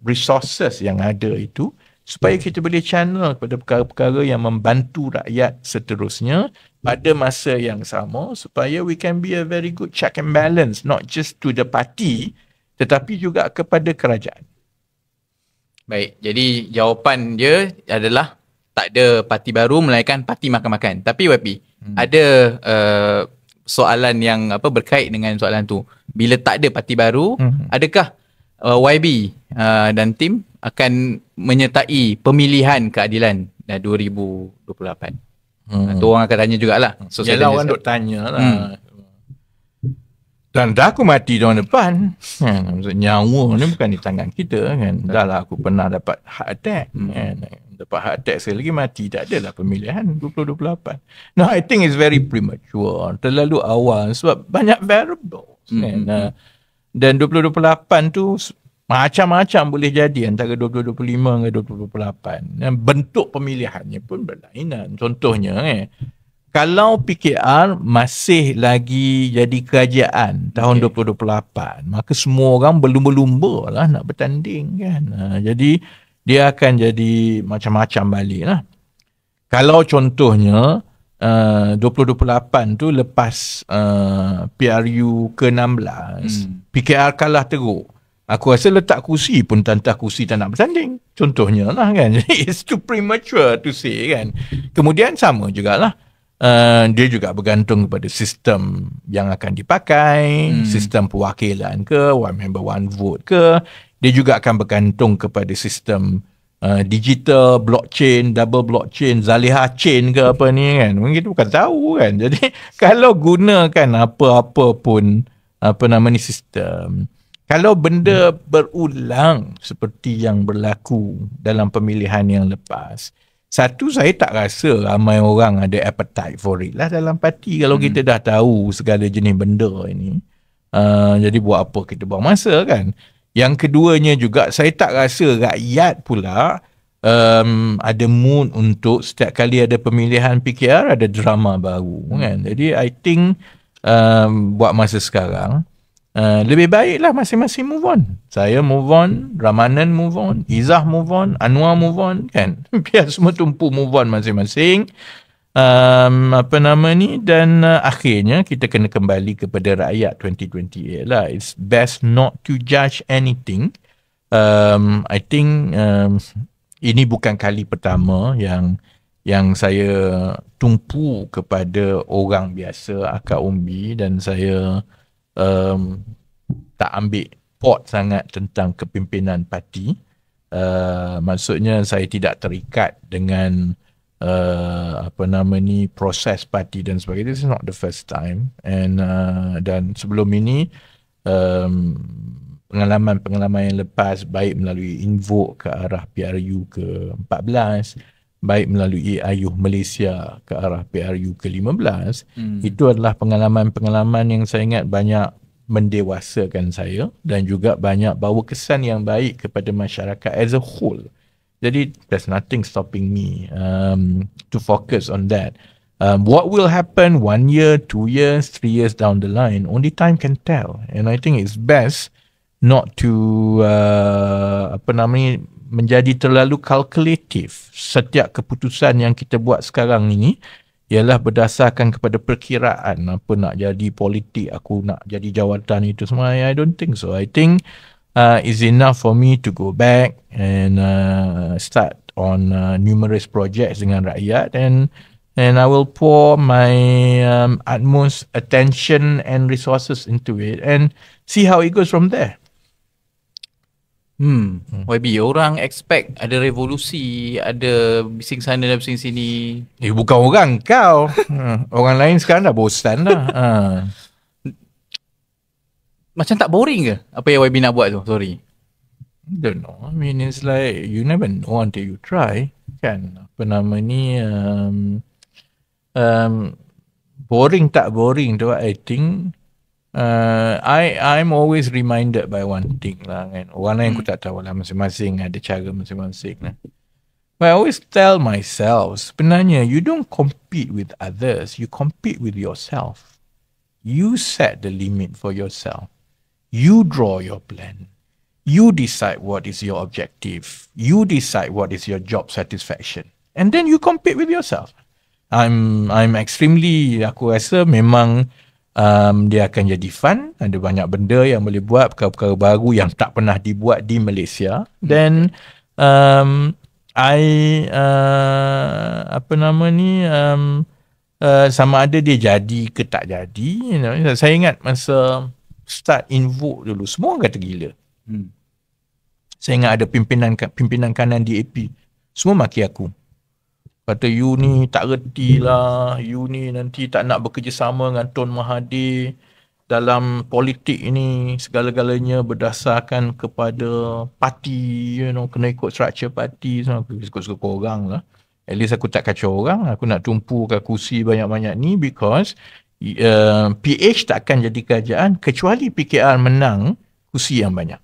resources yang ada itu supaya kita boleh channel kepada perkara-perkara yang membantu rakyat seterusnya pada masa yang sama, supaya we can be a very good check and balance, not just to the party tetapi juga kepada kerajaan. Baik, jadi jawapan dia adalah tak ada parti baru melainkan parti makan-makan. Tapi YP, ada soalan yang berkait dengan soalan tu. Bila tak ada parti baru, adakah YB dan tim akan menyertai pemilihan keadilan 2028? Tu orang akan tanya jugalah. So, yalah, orang duk tanya lah. Dan dah aku mati tahun depan. Nyawa ni bukan di tangan kita kan. Dah lah aku pernah dapat heart attack. Lepas heart attack sekali lagi mati. Tak adalah pemilihan 2028. No, I think it's very premature. Terlalu awal sebab banyak variables. Kan? Dan 2028 tu macam-macam boleh jadi antara 2025 ke 2028. Dan bentuk pemilihannya pun berlainan. Contohnya kalau PKR masih lagi jadi kerajaan tahun 2028, maka semua orang berlumba-lumba lah nak bertanding kan. Jadi dia akan jadi macam-macam balik lah. Kalau contohnya 2028 tu lepas PRU ke-16, PKR kalah teruk, aku rasa letak kursi pun tantah kursi tak nak bertanding. Contohnya lah kan. Jadi it's too premature to say kan. Kemudian sama jugalah. Dia juga bergantung kepada sistem yang akan dipakai, sistem perwakilan ke, one member one vote ke. Dia juga akan bergantung kepada sistem digital, blockchain, double blockchain, Zaliha chain ke apa ni kan. Mungkin kita bukan tahu kan. Jadi kalau gunakan apa-apa pun sistem, kalau benda berulang seperti yang berlaku dalam pemilihan yang lepas, satu, saya tak rasa ramai orang ada appetite for it lah dalam parti kalau kita dah tahu segala jenis benda ini. Jadi buat apa kita buang masa kan. Yang keduanya juga, saya tak rasa rakyat pula ada mood untuk setiap kali ada pemilihan PKR ada drama baru kan. Jadi I think buat masa sekarang, lebih baiklah masing-masing move on. Saya move on, Ramanan move on, Izzah move on, Anwar move on kan. Biar semua tumpu move on masing-masing. Dan akhirnya kita kena kembali kepada rakyat 2028 lah. It's best not to judge anything. I think ini bukan kali pertama yang saya tumpu kepada orang biasa, akak umbi, dan saya tak ambil pot sangat tentang kepimpinan parti. Maksudnya saya tidak terikat dengan proses parti dan sebagainya. This is not the first time. Dan sebelum ini pengalaman yang lepas, baik melalui invoke ke arah PRU ke-14, baik melalui ayuh Malaysia ke arah PRU ke-15, itu adalah pengalaman-pengalaman yang saya ingat banyak mendewasakan saya dan juga banyak bawa kesan yang baik kepada masyarakat as a whole. Jadi there's nothing stopping me to focus on that. What will happen 1 year, 2 years, 3 years down the line, only time can tell. And I think it's best not to menjadi terlalu kalkulatif. Setiap keputusan yang kita buat sekarang ini ialah berdasarkan kepada perkiraan apa nak jadi politik, aku nak jadi jawatan itu semua. I don't think so. I think it's enough for me to go back and start on numerous projects dengan rakyat, and I will pour my utmost attention and resources into it and see how it goes from there. YB, orang expect ada revolusi, ada bising sana dan bising sini. Bukan orang, kau. Orang lain sekarang dah bosan dah. Macam tak boring ke apa yang YB nak buat tu? Sorry. I don't know. I mean, it's like you never know until you try. Kan? Boring tak boring tu, I think I'm always reminded by one thing lah kan. Orang lain aku tak tahu lah, masing-masing ada cara masing-masing lah. But I always tell myself, sebenarnya you don't compete with others, you compete with yourself. You set the limit for yourself. You draw your plan. You decide what is your objective. You decide what is your job satisfaction. And then you compete with yourself. I'm extremely, aku rasa memang dia akan jadi fun. Ada banyak benda yang boleh buat, perkara-perkara baru yang tak pernah dibuat di Malaysia. Then sama ada dia jadi ke tak jadi. Saya ingat masa start invoke dulu, semua orang kata gila. Saya ingat ada pimpinan kanan DAP, semua maki aku. Kata you ni tak reti lah, you ni nanti tak nak bekerjasama dengan Tun Mahathir, dalam politik ini segala-galanya berdasarkan kepada parti, kena ikut structure parti, aku ikut-ikut orang lah. At least aku tak kacau orang, aku nak tumpu kat kursi banyak-banyak ni because PH takkan jadi kerajaan kecuali PKR menang kursi yang banyak.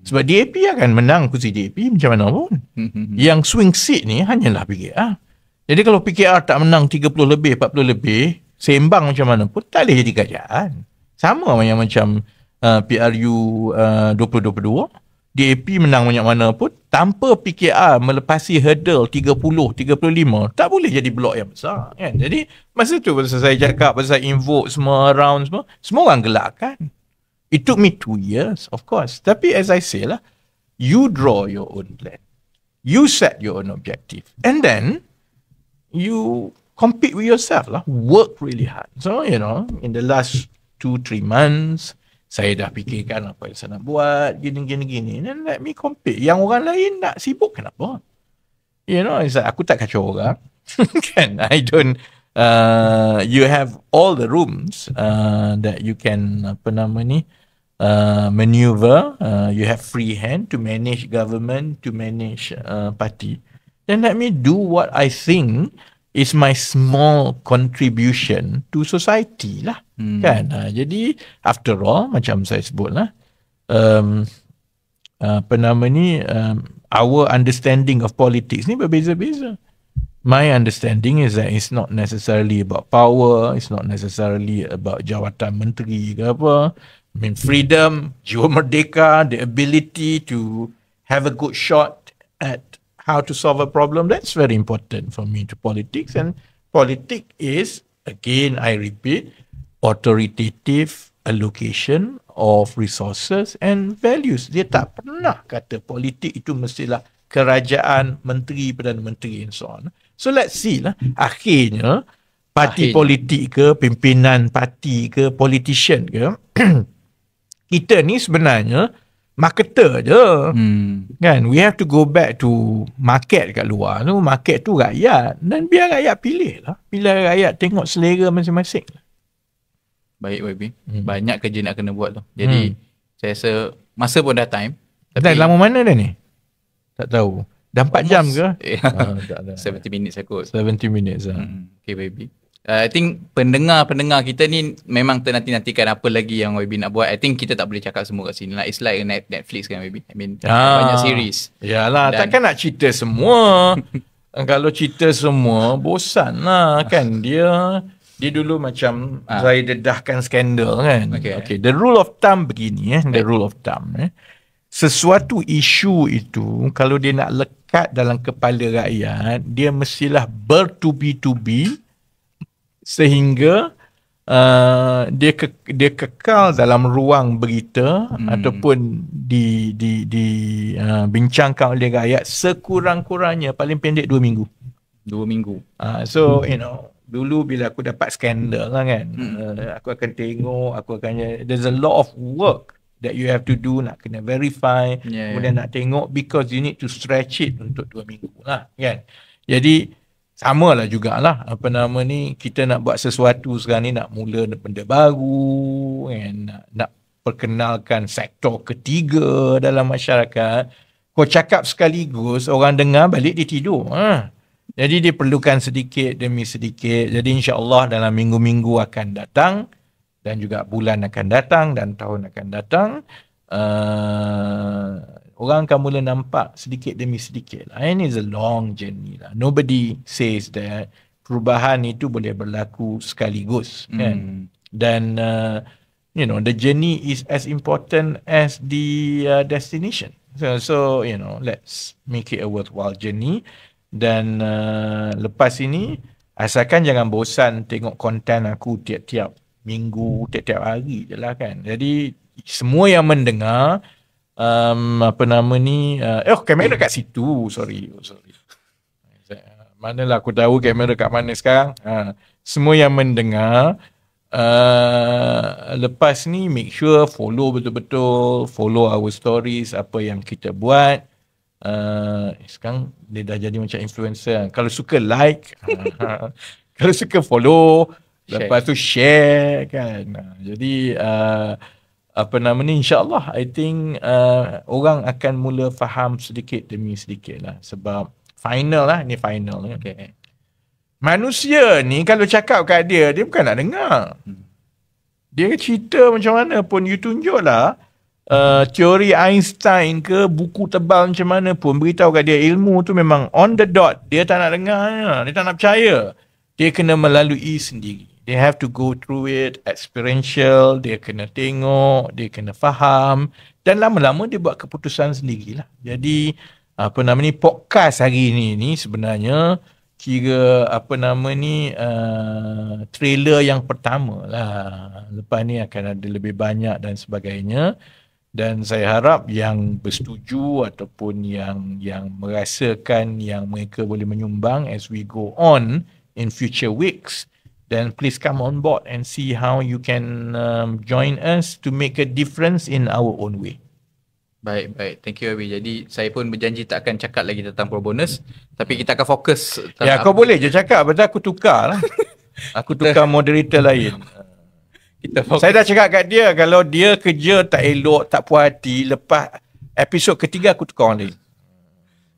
Sebab DAP akan menang kursi DAP macam mana pun. Yang swing seat ni hanyalah PKR. Jadi kalau PKR tak menang 30 lebih, 40 lebih, seimbang macam mana pun, tak boleh jadi kerajaan. Sama macam PRU 2022, DAP menang banyak mana pun, tanpa PKR melepasi hurdle 30, 35, tak boleh jadi blok yang besar. Kan? Jadi masa tu pasal saya cakap, pasal invoke semua, round semua orang gelakkan. It took me 2 years, of course. Tapi as I say lah, you draw your own plan. You set your own objective. And then, you compete with yourself lah. Work really hard. So, in the last 2-3 months, saya dah fikirkan apa yang saya nak buat, gini. Then let me compete. Yang orang lain nak sibuk, kenapa? It's like, aku tak kacau orang. Kan? I don't, you have all the rooms that you can, maneuver. You have free hand to manage government, to manage party. Then let me do what I think is my small contribution to society lah. Kan? Jadi, after all, macam saya sebut lah, our understanding of politics ni berbeza-beza. My understanding is that it's not necessarily about power, it's not necessarily about jawatan menteri ke apa. I mean, freedom, jiwa merdeka, the ability to have a good shot at how to solve a problem, that's very important for me to politics. And politics is, again, I repeat, authoritative allocation of resources and values. Dia tak pernah kata politik itu mestilah kerajaan, menteri, Perdana Menteri and so on. So let's see lah, akhirnya parti politik ke, pimpinan parti ke, politician ke, kita ni sebenarnya marketer je. Kan? We have to go back to market kat luar tu. Market tu rakyat. Dan biar rakyat pilih lah. Bila rakyat tengok selera masing-masing. Baik, YB. Banyak kerja nak kena buat tu. Jadi, saya rasa masa pun dah time. Tapi lama mana dah ni? Tak tahu. Dah 4 jam ke? Tak dah. 70 minutes aku. 70 minutes lah. Okay, YB. I think pendengar-pendengar kita ni memang ternanti-nantikan apa lagi yang YB nak buat. I think kita tak boleh cakap semua kat sini lah. It's like Netflix kan YB. I mean, banyak series. Yalah, takkan nak cerita semua. Kalau cerita semua, bosan lah kan. Dia dulu macam saya dedahkan skandal kan. Okay. The rule of thumb begini. The rule of thumb. Sesuatu isu itu, kalau dia nak lekat dalam kepala rakyat, dia mestilah bertubi-tubi sehingga dia kekal dalam ruang berita ataupun bincangkan oleh rakyat sekurang-kurangnya paling pendek 2 minggu. 2 minggu. So dulu bila aku dapat skandal lah kan, aku akan tengok, there's a lot of work that you have to do, nak kena verify, kemudian nak tengok, because you need to stretch it untuk 2 minggu lah kan. Jadi sama lah jugalah kita nak buat sesuatu sekarang ni, nak mula benda baru kan, nak perkenalkan sektor ketiga dalam masyarakat. Kau cakap sekaligus, orang dengar balik dia tidur. Jadi dia perlukan sedikit demi sedikit. Jadi insya-Allah dalam minggu-minggu akan datang dan juga bulan akan datang dan tahun akan datang, orang akan mula nampak sedikit demi sedikit. And it's a long journey lah. Nobody says that perubahan itu boleh berlaku sekaligus kan. Dan the journey is as important as the destination. So let's make it a worthwhile journey. Dan lepas ini, asalkan jangan bosan tengok konten aku tiap-tiap minggu, tiap-tiap hari je lah kan. Jadi semua yang mendengar, kamera kat situ, sorry. Manalah aku tahu kamera kat mana sekarang. Semua yang mendengar, lepas ni make sure follow betul-betul, follow our stories, apa yang kita buat. Sekarang dia dah jadi macam influencer. Kalau suka like, kalau suka follow, Lepas tu share kan. Jadi apa nama ni, insyaAllah I think orang akan mula faham sedikit demi sedikit lah. Sebab final lah, ni final kan. Okay. Manusia ni kalau cakap kat dia bukan nak dengar. Dia cerita macam mana pun, you tunjuk lah teori Einstein ke, buku tebal macam mana pun, beritahu kat dia ilmu tu memang on the dot. Dia tak nak dengar, dia tak nak percaya. Dia kena melalui sendiri. They have to go through it, experiential, dia kena tengok, dia kena faham, dan lama-lama dia buat keputusan sendirilah. Jadi, apa nama ni, podcast hari ni sebenarnya kira apa nama ni trailer yang pertama lah. Lepas ni akan ada lebih banyak dan sebagainya. Dan saya harap yang bersetuju ataupun yang merasakan yang mereka boleh menyumbang as we go on in future weeks, then please come on board and see how you can join us to make a difference in our own way. Baik. Thank you, Abi. Jadi, saya pun berjanji tak akan cakap lagi tentang pro bonus. Tapi kita akan fokus. Ya, kau boleh je cakap. Betul aku tukar lah. Aku tukar moderator lain. Saya dah cakap kat dia, kalau dia kerja tak elok, tak puas hati, lepas episod ketiga aku tukar orang lain.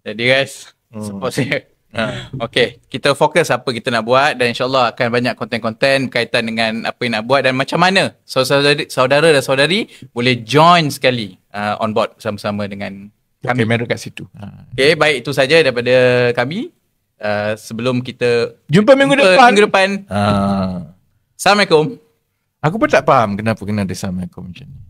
Jadi guys, support saya. Okay, kita fokus apa kita nak buat, dan insyaAllah akan banyak konten-konten berkaitan dengan apa yang nak buat dan macam mana saudara dan saudari boleh join sekali on board sama-sama dengan kami. Kamera kat situ. Okay, baik, itu saja daripada kami. Sebelum kita jumpa minggu depan. Assalamualaikum. Aku pun tak faham kenapa kena ada Assalamualaikum macam ni.